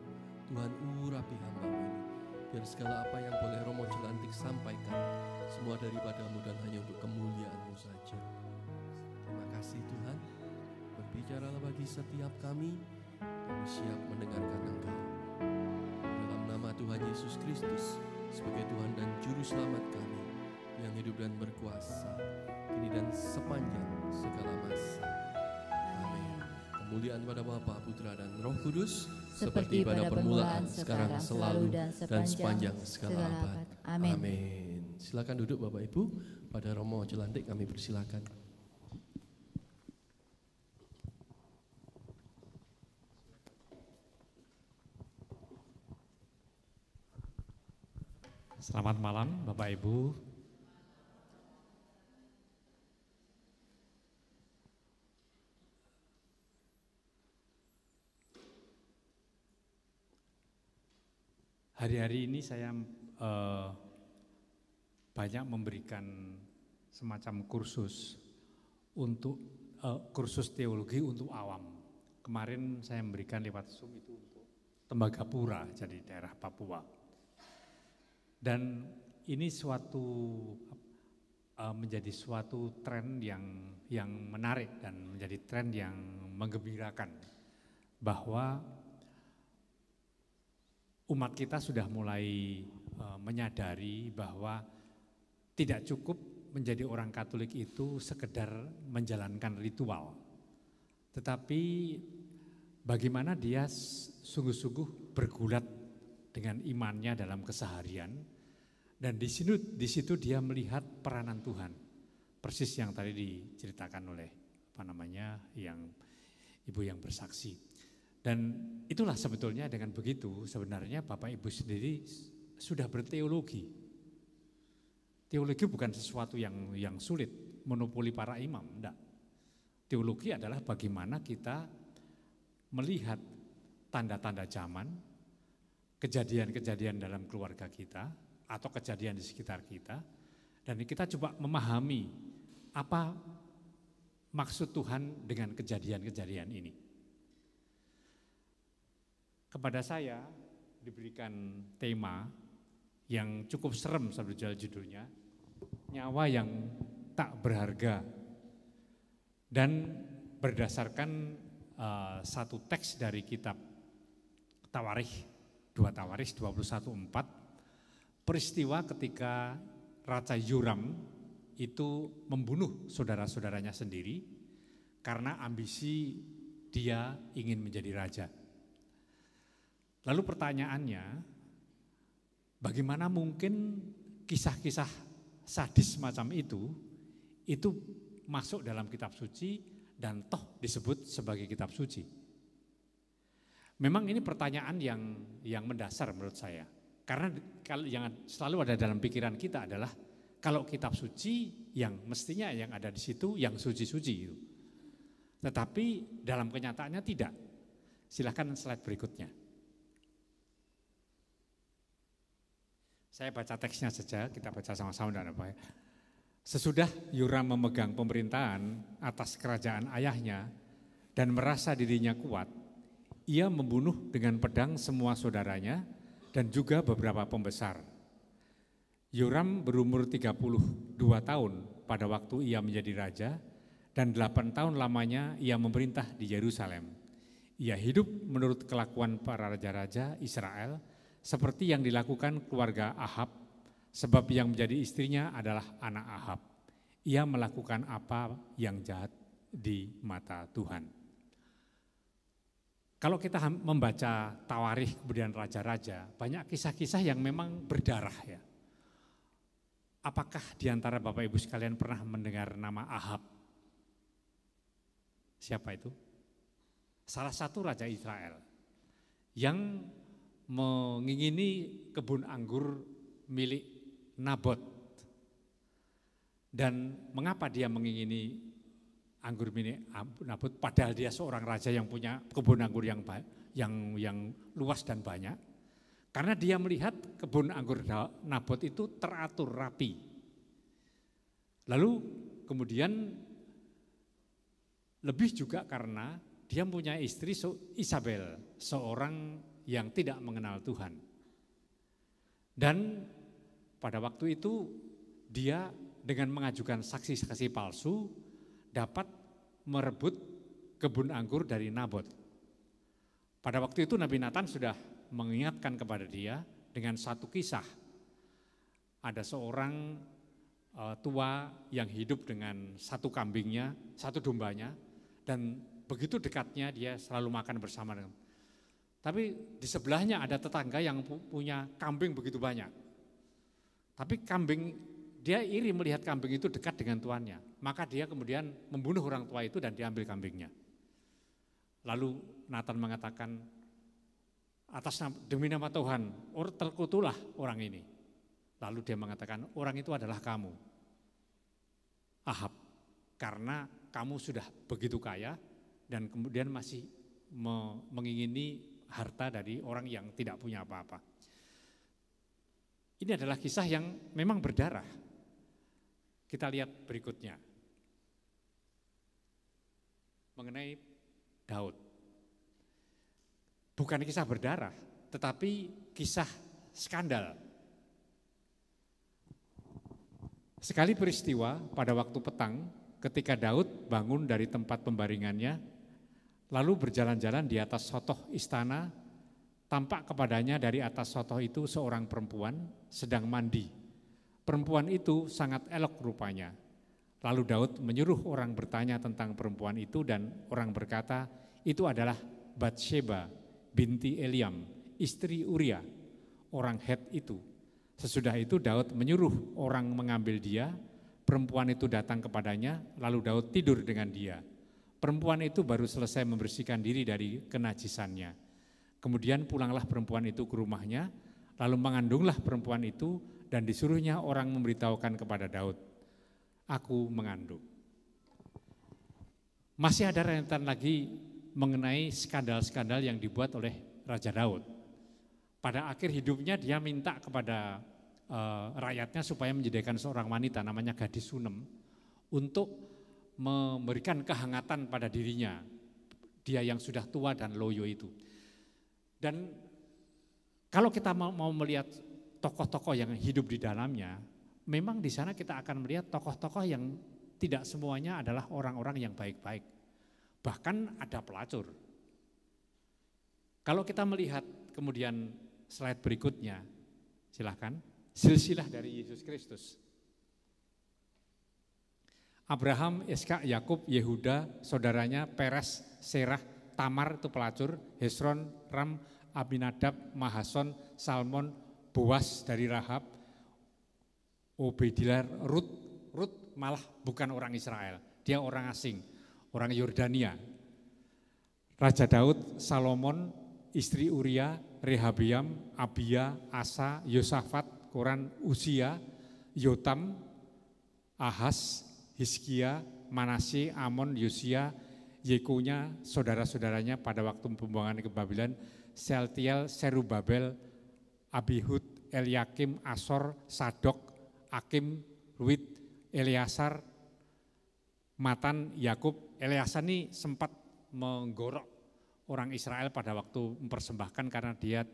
Tuhan urapi hamba-Mu ini, biar segala apa yang boleh Romo Jelantik sampaikan, semua daripada-Mu dan hanya untuk kemuliaan-Mu saja. Terima kasih Tuhan, berbicaralah bagi setiap kami siap mendengarkan Engkau. Dalam nama Tuhan Yesus Kristus, sebagai Tuhan dan Juru Selamat kami, yang hidup dan berkuasa, kini dan sepanjang segala masa. Amin. Kemuliaan pada Bapa, Putra dan Roh Kudus, seperti pada permulaan, sekarang, selalu, dan sepanjang segala abad. Amin. Silakan duduk Bapak Ibu. Pada Romo Jelantik kami persilakan. Selamat malam Bapak Ibu. Hari-hari ini saya banyak memberikan semacam kursus untuk kursus teologi untuk awam. Kemarin saya memberikan lewat Zoom itu untuk Tembagapura, jadi daerah Papua. Dan ini menjadi suatu tren yang menarik dan menjadi tren yang menggembirakan, bahwa umat kita sudah mulai menyadari bahwa tidak cukup menjadi orang Katolik itu sekedar menjalankan ritual, tetapi bagaimana dia sungguh-sungguh bergulat dengan imannya dalam keseharian, dan di situ dia melihat peranan Tuhan, persis yang tadi diceritakan oleh yang ibu yang bersaksi. Dan itulah sebetulnya dengan begitu sebenarnya Bapak Ibu sendiri sudah berteologi. Teologi bukan sesuatu yang sulit, monopoli para imam, enggak. Teologi adalah bagaimana kita melihat tanda-tanda zaman, kejadian-kejadian dalam keluarga kita atau kejadian di sekitar kita, dan kita coba memahami apa maksud Tuhan dengan kejadian-kejadian ini. Kepada saya diberikan tema yang cukup serem sebetulnya judulnya, nyawa yang tak berharga, dan berdasarkan satu teks dari kitab Tawarikh, 2 Tawarikh 21:4, peristiwa ketika Raja Yoram itu membunuh saudara-saudaranya sendiri karena ambisi dia ingin menjadi raja. Lalu pertanyaannya, bagaimana mungkin kisah-kisah sadis semacam itu masuk dalam kitab suci dan toh disebut sebagai kitab suci? Memang ini pertanyaan yang mendasar menurut saya. Karena yang selalu ada dalam pikiran kita adalah kalau kitab suci yang mestinya yang ada di situ yang suci-suci itu. Tetapi dalam kenyataannya tidak. Silakan slide berikutnya. Saya baca teksnya saja, kita baca sama-sama dan apa ya. Sesudah Yoram memegang pemerintahan atas kerajaan ayahnya dan merasa dirinya kuat, ia membunuh dengan pedang semua saudaranya dan juga beberapa pembesar. Yoram berumur 32 tahun pada waktu ia menjadi raja, dan 8 tahun lamanya ia memerintah di Yerusalem. Ia hidup menurut kelakuan para raja-raja Israel, seperti yang dilakukan keluarga Ahab, sebab yang menjadi istrinya adalah anak Ahab. Ia melakukan apa yang jahat di mata Tuhan. Kalau kita membaca Tawarikh kemudian raja-raja, banyak kisah-kisah yang memang berdarah ya. Apakah di antara Bapak Ibu sekalian pernah mendengar nama Ahab? Siapa itu? Salah satu raja Israel yang mengingini kebun anggur milik Nabot. Dan mengapa dia mengingini anggur milik Nabot, padahal dia seorang raja yang punya kebun anggur yang luas dan banyak. Karena dia melihat kebun anggur Nabot itu teratur rapi. Lalu kemudian lebih juga karena dia punya istri Isabel, seorang yang tidak mengenal Tuhan. Dan pada waktu itu dia dengan mengajukan saksi-saksi palsu dapat merebut kebun anggur dari Nabot. Pada waktu itu Nabi Nathan sudah mengingatkan kepada dia dengan satu kisah. Ada seorang tua yang hidup dengan satu kambingnya, satu dombanya, dan begitu dekatnya dia selalu makan bersama dengan. Tapi di sebelahnya ada tetangga yang punya kambing begitu banyak. Tapi dia iri melihat kambing itu dekat dengan tuannya. Maka dia kemudian membunuh orang tua itu dan diambil kambingnya. Lalu Nathan mengatakan, demi nama Tuhan, terkutulah orang ini. Lalu dia mengatakan, orang itu adalah kamu, Ahab, karena kamu sudah begitu kaya dan kemudian masih mengingini harta dari orang yang tidak punya apa-apa. Ini adalah kisah yang memang berdarah. Kita lihat berikutnya. Mengenai Daud. Bukan kisah berdarah, tetapi kisah skandal. Sekali peristiwa pada waktu petang ketika Daud bangun dari tempat pembaringannya, lalu berjalan-jalan di atas sotoh istana, tampak kepadanya dari atas sotoh itu seorang perempuan sedang mandi. Perempuan itu sangat elok rupanya. Lalu Daud menyuruh orang bertanya tentang perempuan itu dan orang berkata, itu adalah Batsheba binti Eliam, istri Uria, orang Het itu. Sesudah itu Daud menyuruh orang mengambil dia, perempuan itu datang kepadanya, lalu Daud tidur dengan dia. Perempuan itu baru selesai membersihkan diri dari kenajisannya. Kemudian pulanglah perempuan itu ke rumahnya, lalu mengandunglah perempuan itu dan disuruhnya orang memberitahukan kepada Daud, aku mengandung. Masih ada rentetan lagi mengenai skandal-skandal yang dibuat oleh Raja Daud. Pada akhir hidupnya dia minta kepada rakyatnya supaya menyediakan seorang wanita namanya gadis Sunem untuk memberikan kehangatan pada dirinya, dia yang sudah tua dan loyo itu. Dan kalau kita mau melihat tokoh-tokoh yang hidup di dalamnya, memang di sana kita akan melihat tokoh-tokoh yang tidak semuanya adalah orang-orang yang baik-baik. Bahkan ada pelacur. Kalau kita melihat kemudian slide berikutnya, silahkan, silsilah dari Yesus Kristus. Abraham, Ishak, Yakub, Yehuda, saudaranya, Peres, Serah, Tamar itu pelacur, Hesron, Ram, Abinadab, Mahason, Salmon, Boas dari Rahab, Obediah, Rut malah bukan orang Israel, dia orang asing, orang Yordania. Raja Daud, Salomon, istri Uria, Rehabeam, Abia, Asa, Yosafat, Koran, Usia, Yotam, Ahaz, Hizkia, Manasye, Amon, Yosia, Yekonya, saudara-saudaranya pada waktu pembuangan ke Babylon, Sealtiel, Serubabel, Abihud, Eliakim, Asor, Sadok, Akim, Ruit, Eleasar, Matan, Yakub. Eleasar ini sempat menggorok orang Israel pada waktu mempersembahkan karena dia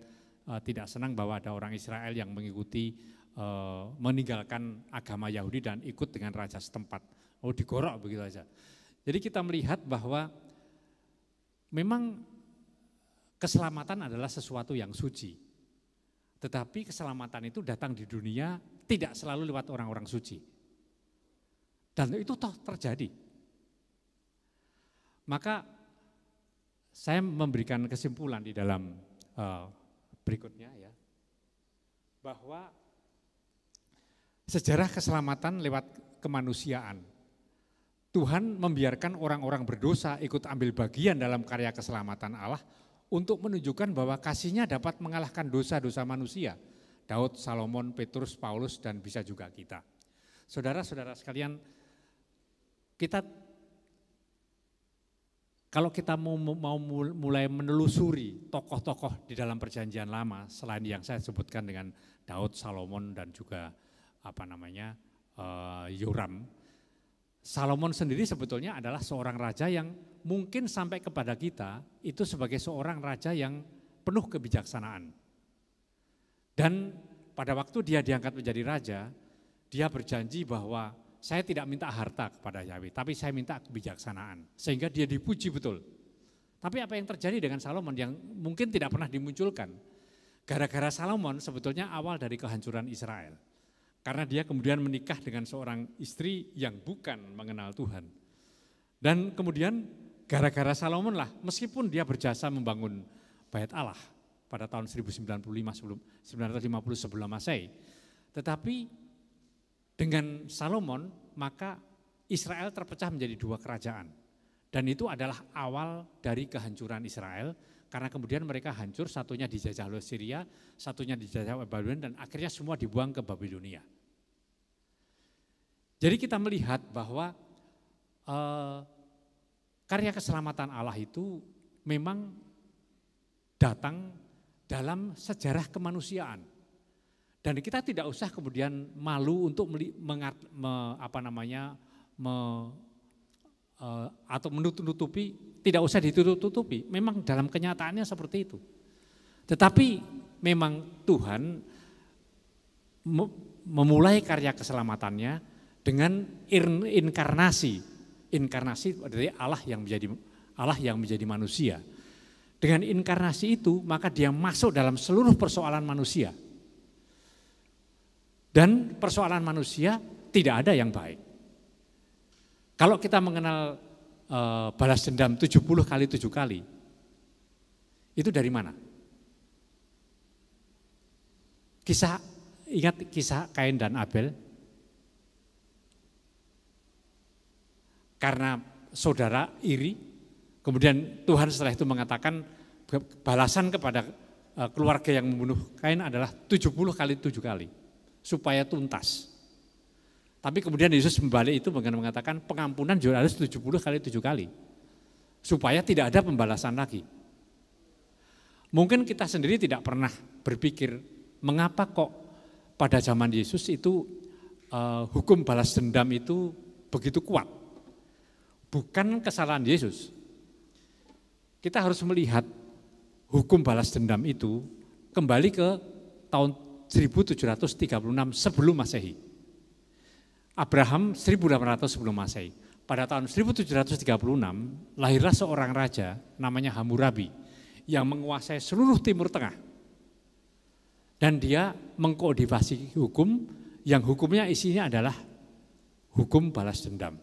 tidak senang bahwa ada orang Israel yang mengikuti meninggalkan agama Yahudi dan ikut dengan raja setempat. Oh, digorok begitu saja. Jadi kita melihat bahwa memang keselamatan adalah sesuatu yang suci. Tetapi keselamatan itu datang di dunia tidak selalu lewat orang-orang suci. Dan itu toh terjadi. Maka saya memberikan kesimpulan di dalam berikutnya ya, bahwa sejarah keselamatan lewat kemanusiaan. Tuhan membiarkan orang-orang berdosa ikut ambil bagian dalam karya keselamatan Allah untuk menunjukkan bahwa kasih-Nya dapat mengalahkan dosa-dosa manusia. Daud, Salomon, Petrus, Paulus, dan bisa juga kita. Saudara-saudara sekalian, kita Kalau kita mau mulai menelusuri tokoh-tokoh di dalam Perjanjian Lama, selain yang saya sebutkan dengan Daud, Salomon, dan juga Yoram, Salomon sendiri sebetulnya adalah seorang raja yang mungkin sampai kepada kita itu sebagai seorang raja yang penuh kebijaksanaan. Dan pada waktu dia diangkat menjadi raja, dia berjanji bahwa saya tidak minta harta kepada Yahweh, tapi saya minta kebijaksanaan. Sehingga dia dipuji betul. Tapi apa yang terjadi dengan Salomon yang mungkin tidak pernah dimunculkan? Gara-gara Salomon sebetulnya awal dari kehancuran Israel. Karena dia kemudian menikah dengan seorang istri yang bukan mengenal Tuhan. Dan kemudian gara-gara Salomon lah, meskipun dia berjasa membangun Bait Allah pada tahun 1095 sebelum Masehi. Tetapi dengan Salomon, maka Israel terpecah menjadi dua kerajaan. Dan itu adalah awal dari kehancuran Israel, karena kemudian mereka hancur, satunya dijajah oleh Syria, satunya dijajah oleh Babilonia, dan akhirnya semua dibuang ke Babilonia. Jadi kita melihat bahwa karya keselamatan Allah itu memang datang dalam sejarah kemanusiaan. Dan kita tidak usah kemudian malu untuk atau menutupi, tidak usah ditutup-tutupi. Memang dalam kenyataannya seperti itu. Tetapi memang Tuhan memulai karya keselamatannya dengan inkarnasi. Inkarnasi dari Allah yang menjadi manusia. Dengan inkarnasi itu maka dia masuk dalam seluruh persoalan manusia. Dan persoalan manusia tidak ada yang baik. Kalau kita mengenal balas dendam 70 kali 7 kali, itu dari mana? Ingat kisah Kain dan Abel? Karena saudara iri, kemudian Tuhan setelah itu mengatakan balasan kepada keluarga yang membunuh Kain adalah 70 kali 7 kali. Supaya tuntas. Tapi kemudian Yesus membalik itu dengan mengatakan pengampunan juga harus 70 kali 7 kali. Supaya tidak ada pembalasan lagi. Mungkin kita sendiri tidak pernah berpikir mengapa kok pada zaman Yesus itu hukum balas dendam itu begitu kuat. Bukan kesalahan Yesus. Kita harus melihat hukum balas dendam itu kembali ke tahun 1736 sebelum Masehi. Abraham 1800 sebelum Masehi. Pada tahun 1736 lahirlah seorang raja namanya Hammurabi yang menguasai seluruh Timur Tengah. Dan dia mengkodifasi hukum yang hukumnya isinya adalah hukum balas dendam.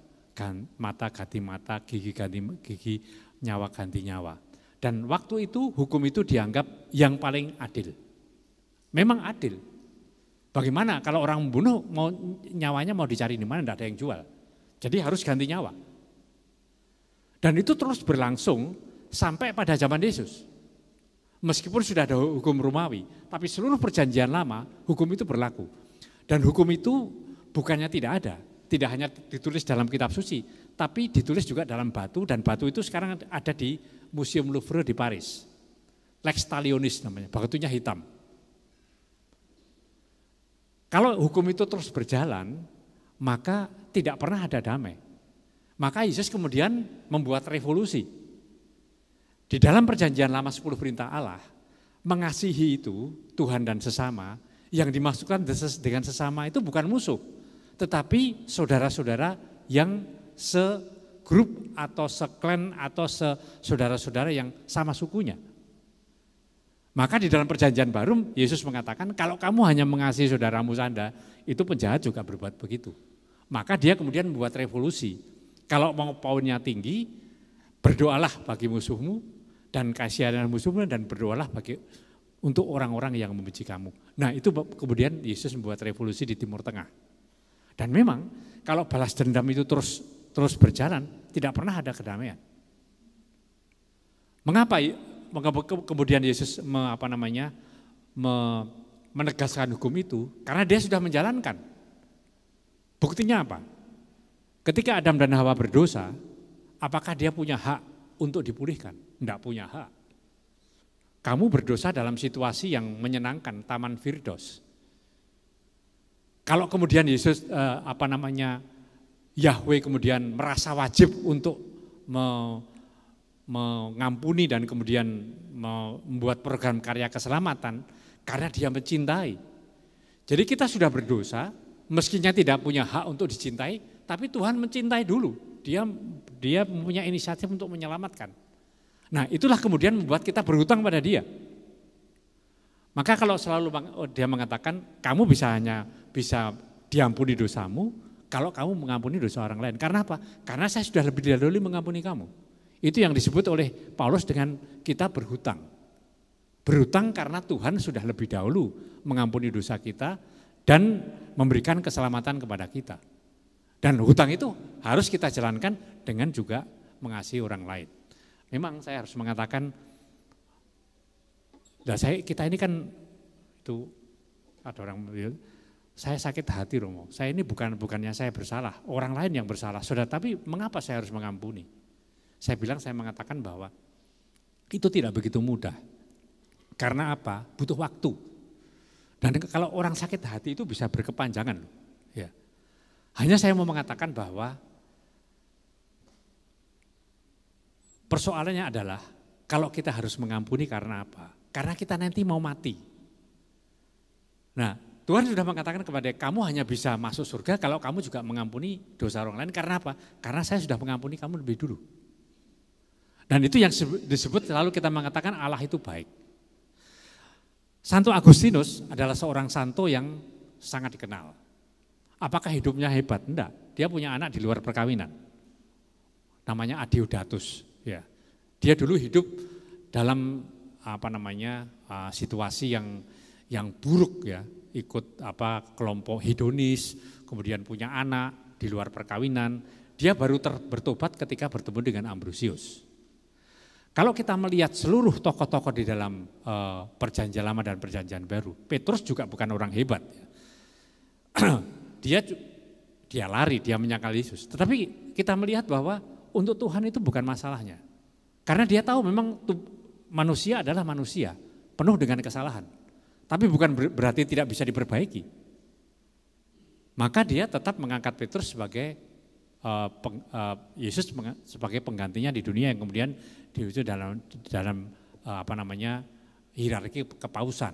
Mata ganti mata, gigi ganti gigi, nyawa ganti nyawa. Dan waktu itu hukum itu dianggap yang paling adil. Memang adil. Bagaimana kalau orang membunuh nyawanya mau dicari di mana, tidak ada yang jual. Jadi harus ganti nyawa. Dan itu terus berlangsung sampai pada zaman Yesus. Meskipun sudah ada hukum Romawi, tapi seluruh perjanjian lama hukum itu berlaku. Dan hukum itu bukannya tidak ada, tidak hanya ditulis dalam kitab suci, tapi ditulis juga dalam batu, dan batu itu sekarang ada di Museum Louvre di Paris. Lex Talionis namanya, batunya hitam. Kalau hukum itu terus berjalan, maka tidak pernah ada damai. Maka Yesus kemudian membuat revolusi. Di dalam perjanjian lama 10 perintah Allah, mengasihi itu Tuhan dan sesama, yang dimaksudkan dengan sesama itu bukan musuh, tetapi saudara-saudara yang segrup atau seklan atau saudara-saudara yang sama sukunya. Maka di dalam perjanjian baru Yesus mengatakan kalau kamu hanya mengasihi saudaramu Anda, itu penjahat juga berbuat begitu. Maka dia kemudian membuat revolusi. Kalau mau poinnya tinggi, berdoalah bagi musuhmu dan kasihanilah musuhmu dan berdoalah untuk orang-orang yang membenci kamu. Nah itu kemudian Yesus membuat revolusi di Timur Tengah. Dan memang kalau balas dendam itu terus berjalan, tidak pernah ada kedamaian. Mengapa kemudian Yesus menegaskan hukum itu? Karena dia sudah menjalankan. Buktinya apa? Ketika Adam dan Hawa berdosa, apakah dia punya hak untuk dipulihkan, tidak punya hak. Kamu berdosa dalam situasi yang menyenangkan, Taman Firdaus. Kalau kemudian Yesus Yahweh kemudian merasa wajib untuk mengampuni dan kemudian membuat program karya keselamatan karena dia mencintai. Jadi kita sudah berdosa, meskinya tidak punya hak untuk dicintai, tapi Tuhan mencintai dulu. Dia punya inisiatif untuk menyelamatkan. Nah, itulah kemudian membuat kita berhutang pada dia. Maka kalau selalu dia mengatakan kamu bisa diampuni dosamu kalau kamu mengampuni dosa orang lain. Karena apa? Karena saya sudah lebih dahulu mengampuni kamu. Itu yang disebut oleh Paulus dengan kita berhutang. Berhutang karena Tuhan sudah lebih dahulu mengampuni dosa kita dan memberikan keselamatan kepada kita. Dan hutang itu harus kita jalankan dengan juga mengasihi orang lain. Memang saya harus mengatakan, kita ini kan itu ada orang bilang, saya sakit hati Romo, saya ini bukannya saya bersalah, orang lain yang bersalah. Saudara, tapi mengapa saya harus mengampuni? Saya mengatakan bahwa itu tidak begitu mudah. Karena apa? Butuh waktu. Dan kalau orang sakit hati itu bisa berkepanjangan. Ya. Hanya saya mau mengatakan bahwa persoalannya adalah kalau kita harus mengampuni karena apa? Karena kita nanti mau mati. Nah, Tuhan sudah mengatakan kepada kamu hanya bisa masuk surga kalau kamu juga mengampuni dosa orang lain. Karena apa? Karena saya sudah mengampuni kamu lebih dulu. Dan itu yang disebut selalu kita mengatakan Allah itu baik. Santo Agustinus adalah seorang santo yang sangat dikenal. Apakah hidupnya hebat? Enggak. Dia punya anak di luar perkawinan. Namanya Adeodatus. Ya. Dia dulu hidup dalam situasi yang buruk ya. Ikut kelompok hedonis, kemudian punya anak di luar perkawinan. Dia baru bertobat ketika bertemu dengan Ambrosius. Kalau kita melihat seluruh tokoh-tokoh di dalam Perjanjian Lama dan Perjanjian Baru, Petrus juga bukan orang hebat. Dia lari, dia menyangkal Yesus. Tetapi kita melihat bahwa untuk Tuhan itu bukan masalahnya. Karena dia tahu memang manusia adalah manusia, penuh dengan kesalahan. Tapi bukan berarti tidak bisa diperbaiki. Maka dia tetap mengangkat Petrus sebagai Yesus sebagai penggantinya di dunia yang kemudian diwujud dalam hierarki kepausan.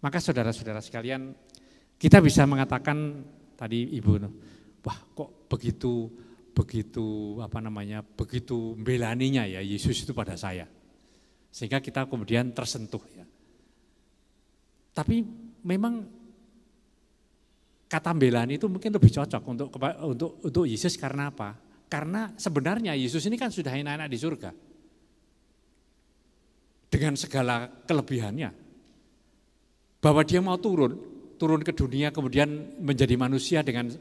Maka saudara-saudara sekalian, kita bisa mengatakan tadi Ibu, wah kok begitu belaninya ya Yesus itu pada saya. Sehingga kita kemudian tersentuh ya. Tapi memang kata belani itu mungkin lebih cocok untuk Yesus karena apa? Karena sebenarnya Yesus ini kan sudah enak-enak di surga. Dengan segala kelebihannya. Bahwa dia mau turun ke dunia kemudian menjadi manusia dengan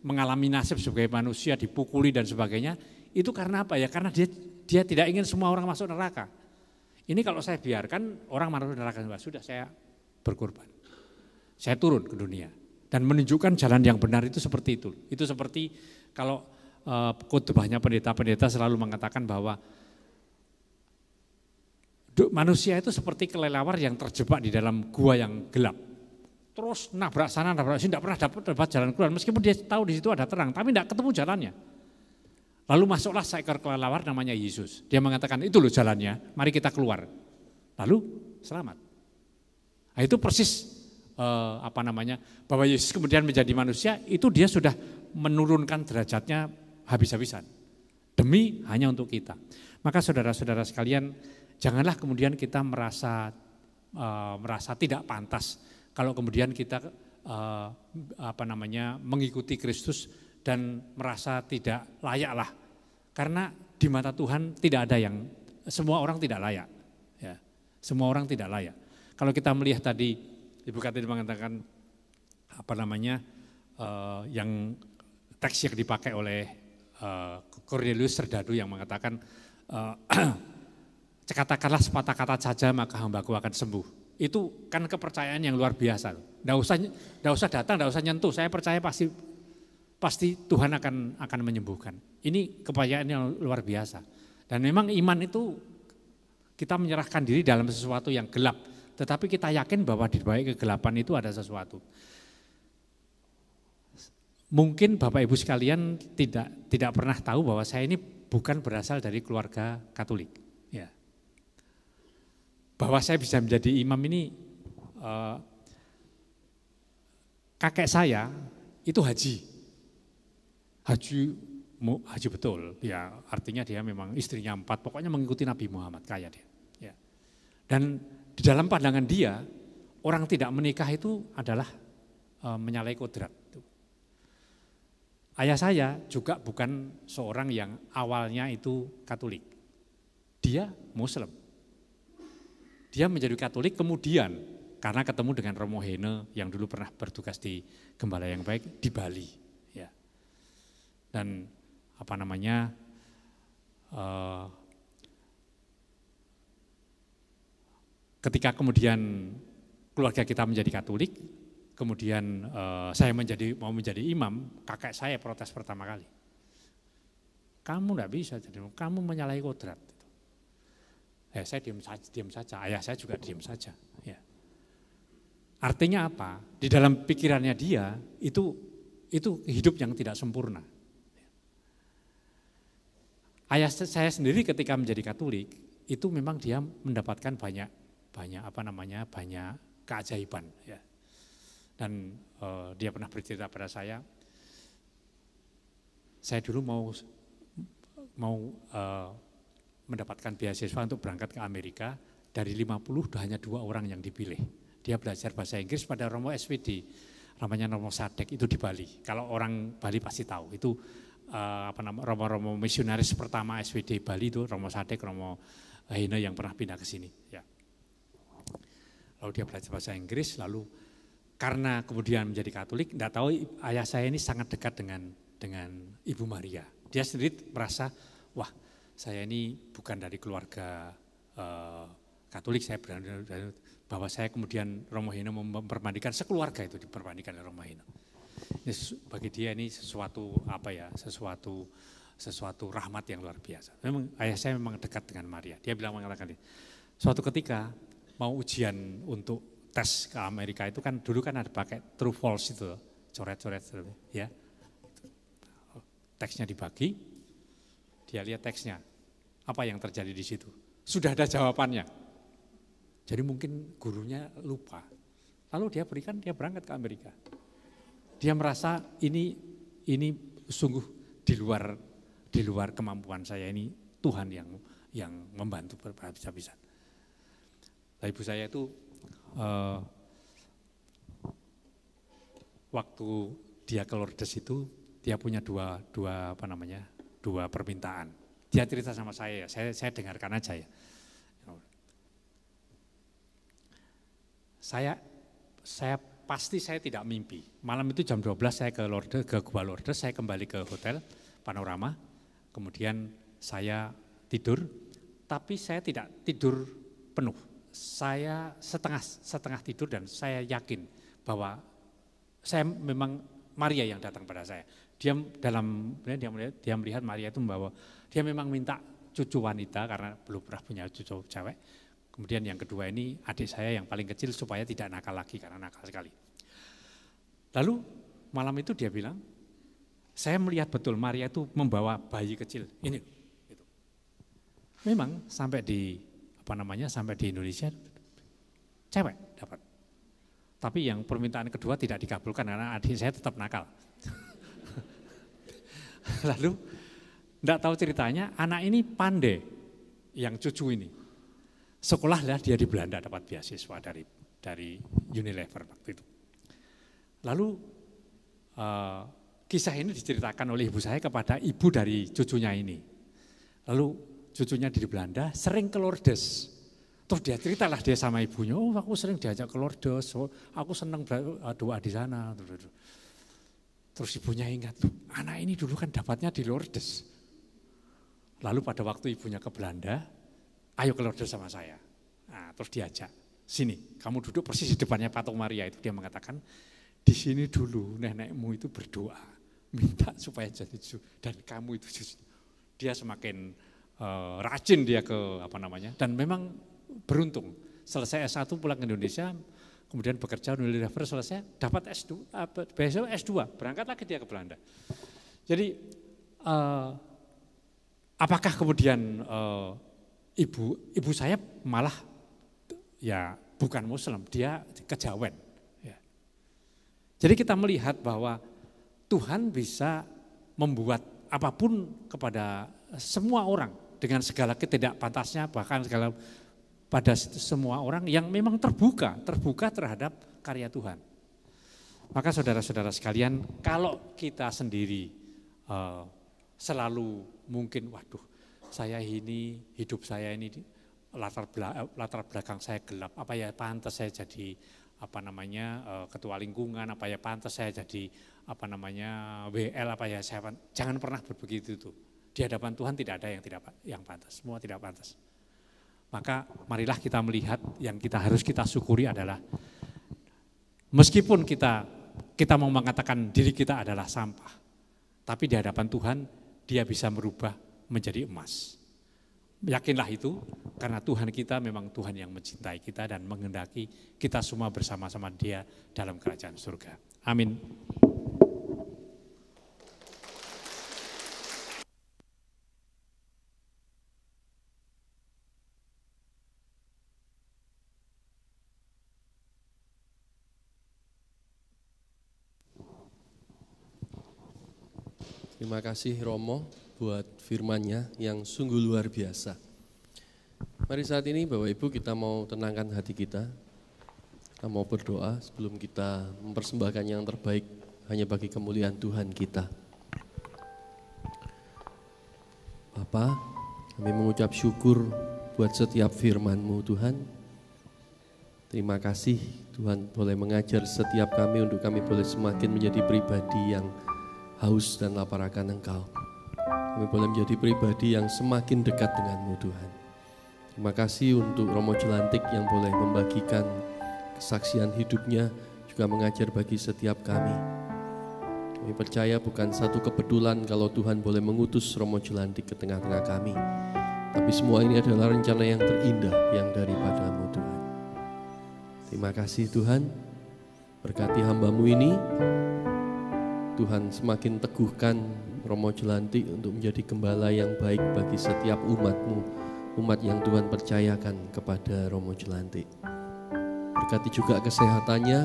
mengalami nasib sebagai manusia, dipukuli dan sebagainya. Itu karena apa ya? Karena dia tidak ingin semua orang masuk neraka. Ini kalau saya biarkan orang masuk neraka, sudah saya berkorban. Saya turun ke dunia. Dan menunjukkan jalan yang benar itu seperti itu. Itu seperti kalau khotbahnya pendeta-pendeta selalu mengatakan bahwa manusia itu seperti kelelawar yang terjebak di dalam gua yang gelap. Terus nabrak sana, nabrak sini, tidak pernah dapat jalan keluar. Meskipun dia tahu di situ ada terang, tapi tidak ketemu jalannya. Lalu masuklah seekor kelelawar namanya Yesus. Dia mengatakan itu loh jalannya, mari kita keluar. Lalu selamat. Nah, itu persis bahwa Yesus kemudian menjadi manusia, itu dia sudah menurunkan derajatnya habis-habisan. Demi hanya untuk kita. Maka saudara-saudara sekalian, janganlah kemudian kita merasa tidak pantas kalau kemudian kita mengikuti Kristus dan merasa tidak layak lah. Karena di mata Tuhan tidak ada semua orang tidak layak. Ya, semua orang tidak layak. Kalau kita melihat tadi Ibu Katrin mengatakan yang teks yang dipakai oleh Cornelius Serdadu yang mengatakan katakanlah sepatah kata saja maka hambaku akan sembuh. Itu kan kepercayaan yang luar biasa. Nggak usah datang, nggak usah nyentuh. Saya percaya pasti Tuhan akan menyembuhkan. Ini kepercayaan yang luar biasa. Dan memang iman itu kita menyerahkan diri dalam sesuatu yang gelap, tetapi kita yakin bahwa di balik kegelapan itu ada sesuatu. Mungkin Bapak Ibu sekalian tidak pernah tahu bahwa saya ini bukan berasal dari keluarga Katolik. Ya. Bahwa saya bisa menjadi imam ini, kakek saya itu haji betul, ya artinya dia memang istrinya 4, pokoknya mengikuti Nabi Muhammad, kaya dia. Ya. Dan di dalam pandangan dia, orang tidak menikah itu adalah menyalahi kodrat. Ayah saya juga bukan seorang yang awalnya itu Katolik, dia Muslim. Dia menjadi Katolik kemudian karena ketemu dengan Romo Hene yang dulu pernah bertugas di Gembala yang Baik di Bali. Ya. Dan ketika kemudian keluarga kita menjadi Katolik, kemudian saya mau menjadi imam, kakek saya protes pertama kali. Kamu enggak bisa jadi, kamu menyalahi kodrat. Saya diam saja, ayah saya juga diam saja. Ya. Artinya apa? Di dalam pikirannya dia itu hidup yang tidak sempurna. Ayah saya sendiri ketika menjadi Katolik itu memang dia mendapatkan banyak keajaiban. Ya. Dan dia pernah bercerita pada saya dulu mau mendapatkan beasiswa untuk berangkat ke Amerika, dari 50 hanya 2 orang yang dipilih. Dia belajar bahasa Inggris pada Romo SWD, namanya Romo Sadek itu di Bali. Kalau orang Bali pasti tahu, itu Romo misionaris pertama SWD Bali itu Romo Sadek, Romo Hene yang pernah pindah ke sini. Ya. Lalu dia belajar bahasa Inggris, lalu karena kemudian menjadi Katolik, tidak tahu ayah saya ini sangat dekat dengan Ibu Maria. Dia sendiri merasa, wah saya ini bukan dari keluarga Katolik, saya bahwa saya kemudian Romo Hene mempermandikan sekeluarga itu dipermandikan oleh Romo Hene. Ini bagi dia ini sesuatu rahmat yang luar biasa. Memang ayah saya memang dekat dengan Maria. Dia mengatakan, suatu ketika mau ujian untuk tes ke Amerika itu kan dulu kan ada pakai true false itu, coret-coret ya. Teksnya dibagi, dia lihat teksnya. Apa yang terjadi di situ? Sudah ada jawabannya. Jadi mungkin gurunya lupa. Lalu dia berangkat ke Amerika. Dia merasa ini sungguh di luar kemampuan saya, ini Tuhan yang membantu berhabis-habisan. Ibu saya itu waktu dia ke Lourdes itu dia punya dua permintaan. Dia cerita sama saya dengarkan aja ya. Saya pasti saya tidak mimpi. Malam itu jam 12 saya ke Gua Lourdes, saya kembali ke hotel Panorama. Kemudian saya tidur, tapi saya tidak tidur penuh. Saya setengah tidur dan saya yakin bahwa saya memang Maria yang datang pada saya. Dia melihat Maria itu membawa, dia memang minta cucu wanita karena belum pernah punya cucu cewek. Kemudian yang kedua ini adik saya yang paling kecil supaya tidak nakal lagi karena nakal sekali. Lalu malam itu dia bilang, saya melihat betul Maria itu membawa bayi kecil ini. Gitu. Memang sampai di Indonesia cewek dapat. Tapi yang permintaan kedua tidak dikabulkan karena adik saya tetap nakal. Lalu enggak tahu ceritanya, anak ini pandai yang cucu ini. Sekolahlah dia di Belanda dapat beasiswa dari Unilever waktu itu. Lalu kisah ini diceritakan oleh ibu saya kepada ibu dari cucunya ini. Lalu cucunya di Belanda sering ke Lourdes. Terus dia ceritalah dia sama ibunya, oh aku sering diajak ke Lourdes, aku senang doa di sana. Terus ibunya ingat, anak ini dulu kan dapatnya di Lourdes. Lalu pada waktu ibunya ke Belanda, ayo ke Lourdes sama saya. Nah, terus diajak, sini kamu duduk persis di depannya patung Maria itu. Dia mengatakan, di sini dulu nenekmu itu berdoa, minta supaya jadi cucu, dan kamu itu cucu. Dia semakin rajin dia ke dan memang beruntung. Selesai S1 pulang ke Indonesia, kemudian bekerja Unilever, selesai dapat S2, besok S2, berangkat lagi dia ke Belanda. Jadi apakah kemudian ibu saya malah ya bukan Muslim, dia kejawen. Ya. Jadi kita melihat bahwa Tuhan bisa membuat apapun kepada semua orang dengan segala ketidakpantasnya, bahkan segala pada semua orang yang memang terbuka terhadap karya Tuhan. Maka saudara-saudara sekalian, kalau kita sendiri selalu mungkin, waduh, hidup saya ini latar belakang saya gelap, apa ya pantas saya jadi ketua lingkungan, apa ya pantas saya jadi WL, apa ya saya jangan pernah begitu tuh. Di hadapan Tuhan tidak ada yang pantas, semua tidak pantas. Maka marilah kita melihat yang harus kita syukuri adalah meskipun kita mau mengatakan diri kita adalah sampah, tapi di hadapan Tuhan dia bisa merubah menjadi emas. Yakinlah itu, karena Tuhan kita memang Tuhan yang mencintai kita dan menghendaki kita semua bersama-sama Dia dalam kerajaan surga. Amin. Terima kasih Romo buat firman-Nya yang sungguh luar biasa. Mari saat ini Bapak Ibu kita mau tenangkan hati kita. Kita mau berdoa sebelum kita mempersembahkan yang terbaik hanya bagi kemuliaan Tuhan kita. Bapa, kami mengucap syukur buat setiap firman-Mu Tuhan. Terima kasih Tuhan boleh mengajar setiap kami untuk kami boleh semakin menjadi pribadi yang haus dan lapar akan Engkau. Kami boleh menjadi pribadi yang semakin dekat dengan-Mu Tuhan. Terima kasih untuk Romo Jelantik yang boleh membagikan kesaksian hidupnya, juga mengajar bagi setiap kami. Kami percaya bukan satu kebetulan kalau Tuhan boleh mengutus Romo Jelantik ke tengah-tengah kami. Tapi semua ini adalah rencana yang terindah yang daripada-Mu Tuhan. Terima kasih Tuhan, berkati hamba-Mu ini. Tuhan semakin teguhkan Romo Jelantik untuk menjadi gembala yang baik bagi setiap umat-Mu, umat yang Tuhan percayakan kepada Romo Jelantik. Berkati juga kesehatannya,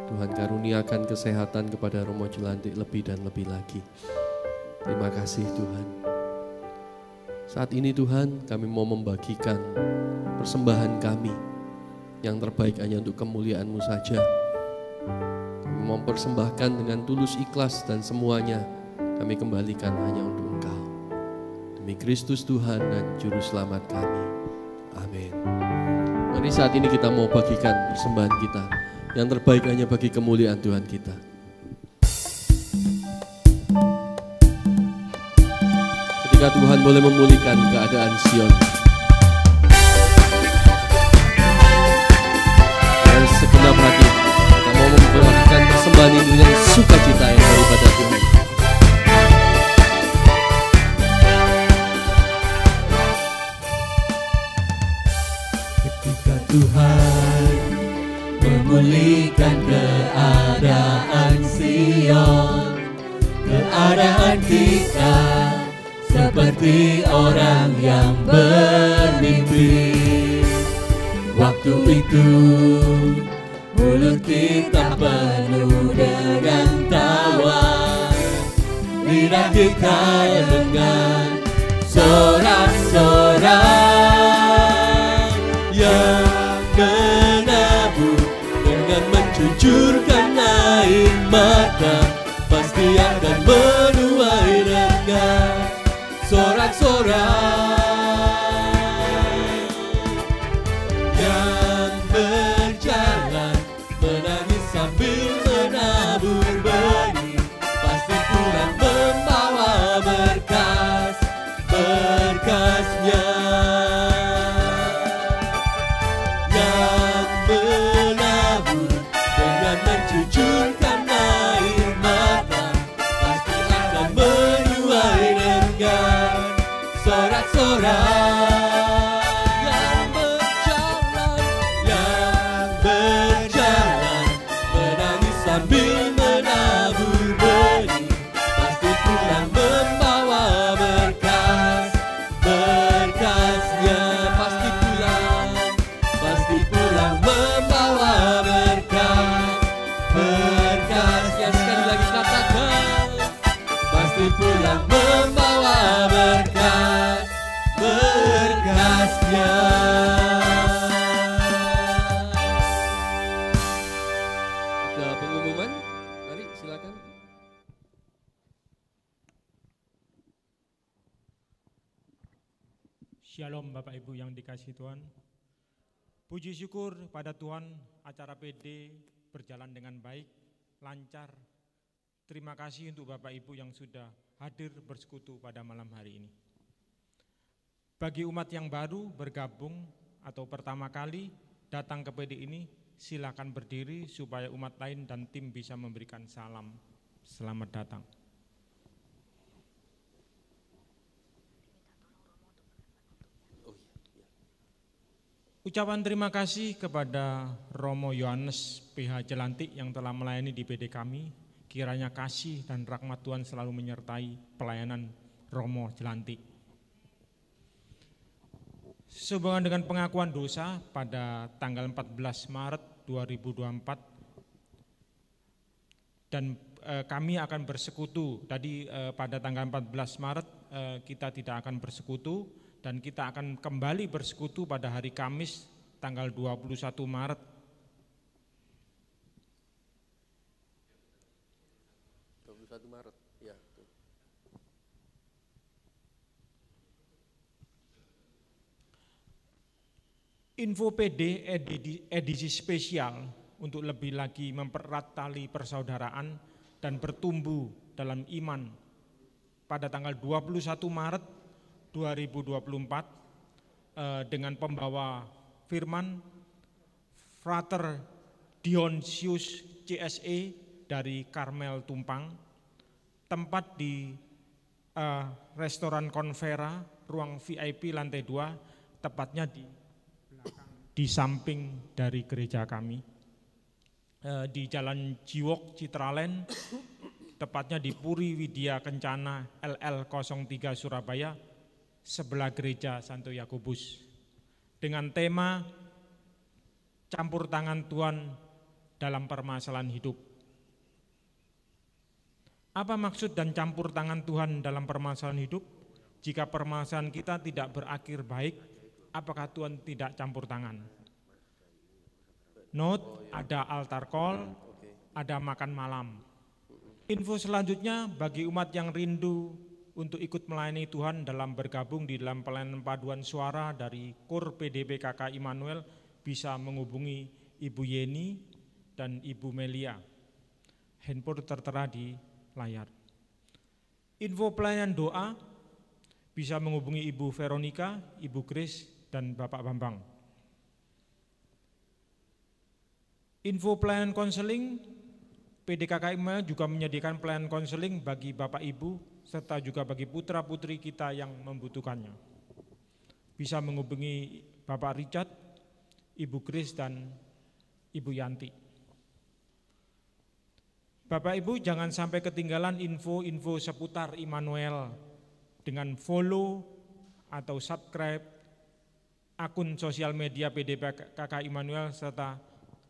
Tuhan karuniakan kesehatan kepada Romo Jelantik lebih dan lebih lagi. Terima kasih Tuhan. Saat ini Tuhan kami mau membagikan persembahan kami yang terbaik hanya untuk kemuliaan-Mu saja. Mempersembahkan dengan tulus ikhlas dan semuanya kami kembalikan hanya untuk Engkau. Demi Kristus Tuhan dan Juru Selamat kami. Amin. Mari saat ini kita mau bagikan persembahan kita yang terbaik hanya bagi kemuliaan Tuhan kita. Ketika Tuhan boleh memulihkan keadaan Sion, dan segenap hati mau memperhatikan persembahan ini dengan sukacita yang daripada Tuhan. Ketika Tuhan memulihkan keadaan Sion, keadaan kita seperti orang yang bermimpi. Waktu itu mulut kita penuh dengan tawa, lidah kita dengan sorak-sorak yang menabur dengan mencucurkan air mata, pasti akan menuai dengan sorak-sorak. Berkasnya Shalom Bapak Ibu yang dikasihi Tuhan. Puji syukur pada Tuhan, acara PD berjalan dengan baik, lancar. Terima kasih untuk Bapak Ibu yang sudah hadir bersekutu pada malam hari ini. Bagi umat yang baru bergabung atau pertama kali datang ke PD ini, silakan berdiri supaya umat lain dan tim bisa memberikan salam. Selamat datang. Ucapan terima kasih kepada Romo Yohanes PH Jelantik yang telah melayani di PD kami. Kiranya kasih dan rahmat Tuhan selalu menyertai pelayanan Romo Jelantik. Sehubungan dengan pengakuan dosa pada tanggal 14 Maret 2024 dan kami akan bersekutu. Tadi pada tanggal 14 Maret kita tidak akan bersekutu. Dan kita akan kembali bersekutu pada hari Kamis tanggal 21 Maret. Ya. Info PD edisi spesial untuk lebih lagi mempererat tali persaudaraan dan bertumbuh dalam iman pada tanggal 21 Maret 2024 dengan pembawa firman Frater Dionsius CSE dari Karmel Tumpang, tempat di restoran Convera, ruang VIP lantai 2, tepatnya di samping dari gereja kami, di Jalan Jiwok Citraland, tepatnya di Puri Widya Kencana LL03 Surabaya, sebelah gereja Santo Yakobus, dengan tema campur tangan Tuhan dalam permasalahan hidup. Apa maksud dan campur tangan Tuhan dalam permasalahan hidup? Jika permasalahan kita tidak berakhir baik, apakah Tuhan tidak campur tangan? Note, ada altar call, ada makan malam. Info selanjutnya bagi umat yang rindu untuk ikut melayani Tuhan dalam bergabung di dalam pelayanan paduan suara dari KUR PDB KK Immanuel, bisa menghubungi Ibu Yeni dan Ibu Melia. Handphone tertera di layar. Info pelayanan doa bisa menghubungi Ibu Veronica, Ibu Grace, dan Bapak Bambang. Info pelayanan konseling, PDKK Immanuel juga menyediakan pelayanan konseling bagi Bapak Ibu serta juga bagi putra-putri kita yang membutuhkannya. Bisa menghubungi Bapak Richard, Ibu Grace, dan Ibu Yanti. Bapak Ibu jangan sampai ketinggalan info-info seputar Immanuel dengan follow atau subscribe akun sosial media PDKK Immanuel serta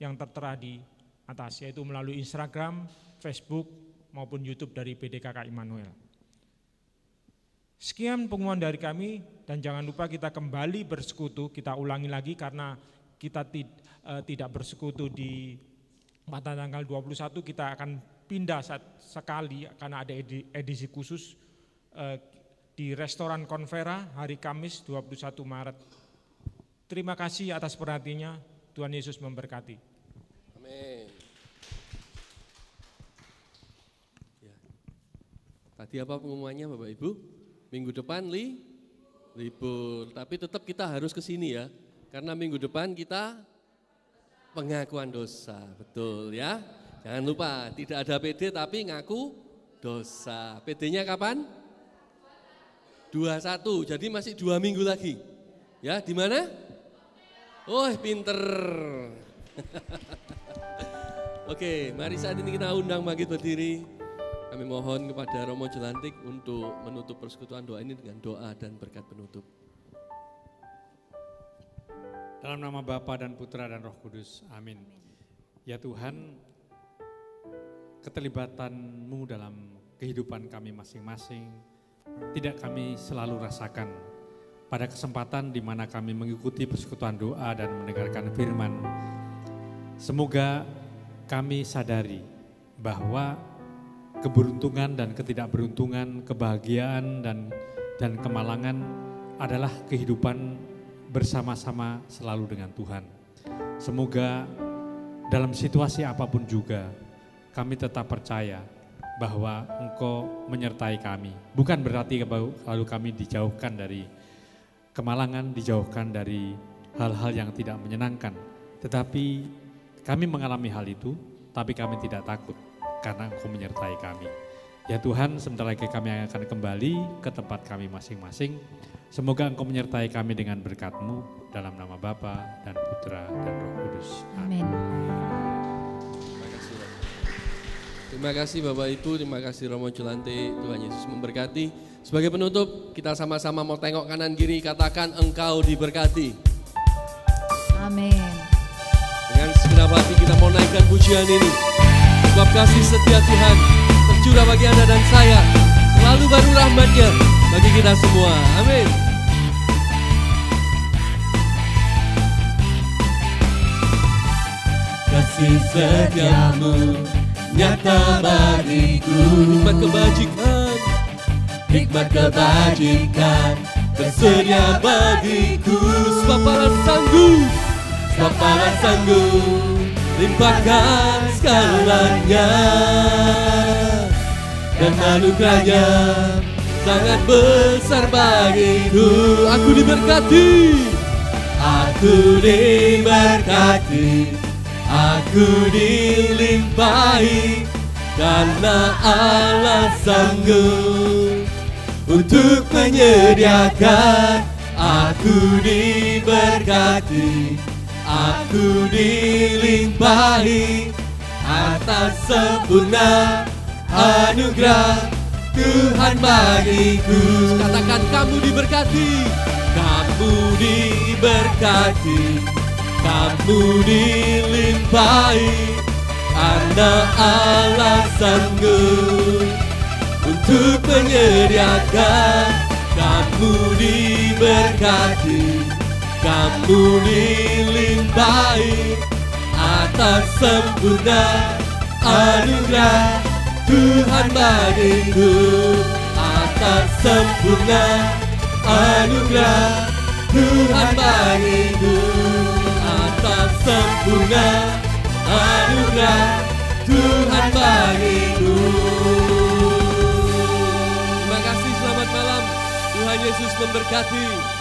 yang tertera di atas, yaitu melalui Instagram, Facebook, maupun YouTube dari PDKK Immanuel. Sekian pengumuman dari kami, dan jangan lupa kita kembali bersekutu. Kita ulangi lagi karena kita tidak bersekutu di pada tanggal 21, kita akan pindah sekali karena ada edisi khusus di restoran Convera hari Kamis 21 Maret. Terima kasih atas perhatiannya. Tuhan Yesus memberkati. Amin. Ya. Tadi apa pengumumannya Bapak Ibu? Minggu depan libur, tapi tetap kita harus ke sini ya, karena minggu depan kita pengakuan dosa, betul ya. Jangan lupa, tidak ada PD tapi ngaku dosa. PD-nya kapan? 21, jadi masih 2 minggu lagi. Ya, di mana? Oh, pinter. Oke, mari saat ini kita undang bangkit berdiri. Kami mohon kepada Romo Jelantik untuk menutup persekutuan doa ini dengan doa dan berkat penutup. Dalam nama Bapa dan Putra dan Roh Kudus, amin. Ya Tuhan, keterlibatan-Mu dalam kehidupan kami masing-masing tidak kami selalu rasakan. Pada kesempatan di mana kami mengikuti persekutuan doa dan mendengarkan firman, semoga kami sadari bahwa keberuntungan dan ketidakberuntungan, kebahagiaan dan kemalangan adalah kehidupan bersama-sama selalu dengan Tuhan. Semoga dalam situasi apapun juga kami tetap percaya bahwa Engkau menyertai kami. Bukan berarti lalu kami dijauhkan dari kemalangan, dijauhkan dari hal-hal yang tidak menyenangkan. Tetapi kami mengalami hal itu, tapi kami tidak takut karena Engkau menyertai kami. Ya Tuhan, sebentar lagi kami akan kembali ke tempat kami masing-masing. Semoga Engkau menyertai kami dengan berkat-Mu dalam nama Bapa dan Putra dan Roh Kudus. Amin. Terima kasih Bapak Ibu, terima kasih Romo Jolante, Tuhan Yesus memberkati. Sebagai penutup, kita sama-sama mau tengok kanan kiri, katakan engkau diberkati. Amin. Dengan segenap hati kita mau naikkan pujian ini. Sebab kasih setia Tuhan tercurah bagi Anda dan saya. Selalu baru rahmat-Nya bagi kita semua. Amin. Kasih setiamu nyata bagiku, Hikmat kebajikan, hikmat kebajikan tersedia bagiku. sebab Allah sanggup Sebab Allah sanggup limpahkan segalanya, dan anugerahnya sangat besar bagiku. Aku diberkati, aku diberkati, aku dilimpahi, karena Allah sanggup untuk menyediakan. Aku diberkati, aku dilimpahi atas sempurna anugerah Tuhan bagiku. katakan kamu diberkati, Kamu diberkati, kamu dilimpahi, karena Allah sanggup untuk menyediakan. Kamu diberkati, kamu dilimpahi atas sempurna anugerah Tuhan bagiku. Atas sempurna anugerah Tuhan bagiku, atas sempurna anugerah Tuhan bagiku. terima kasih, selamat malam. Tuhan Yesus memberkati.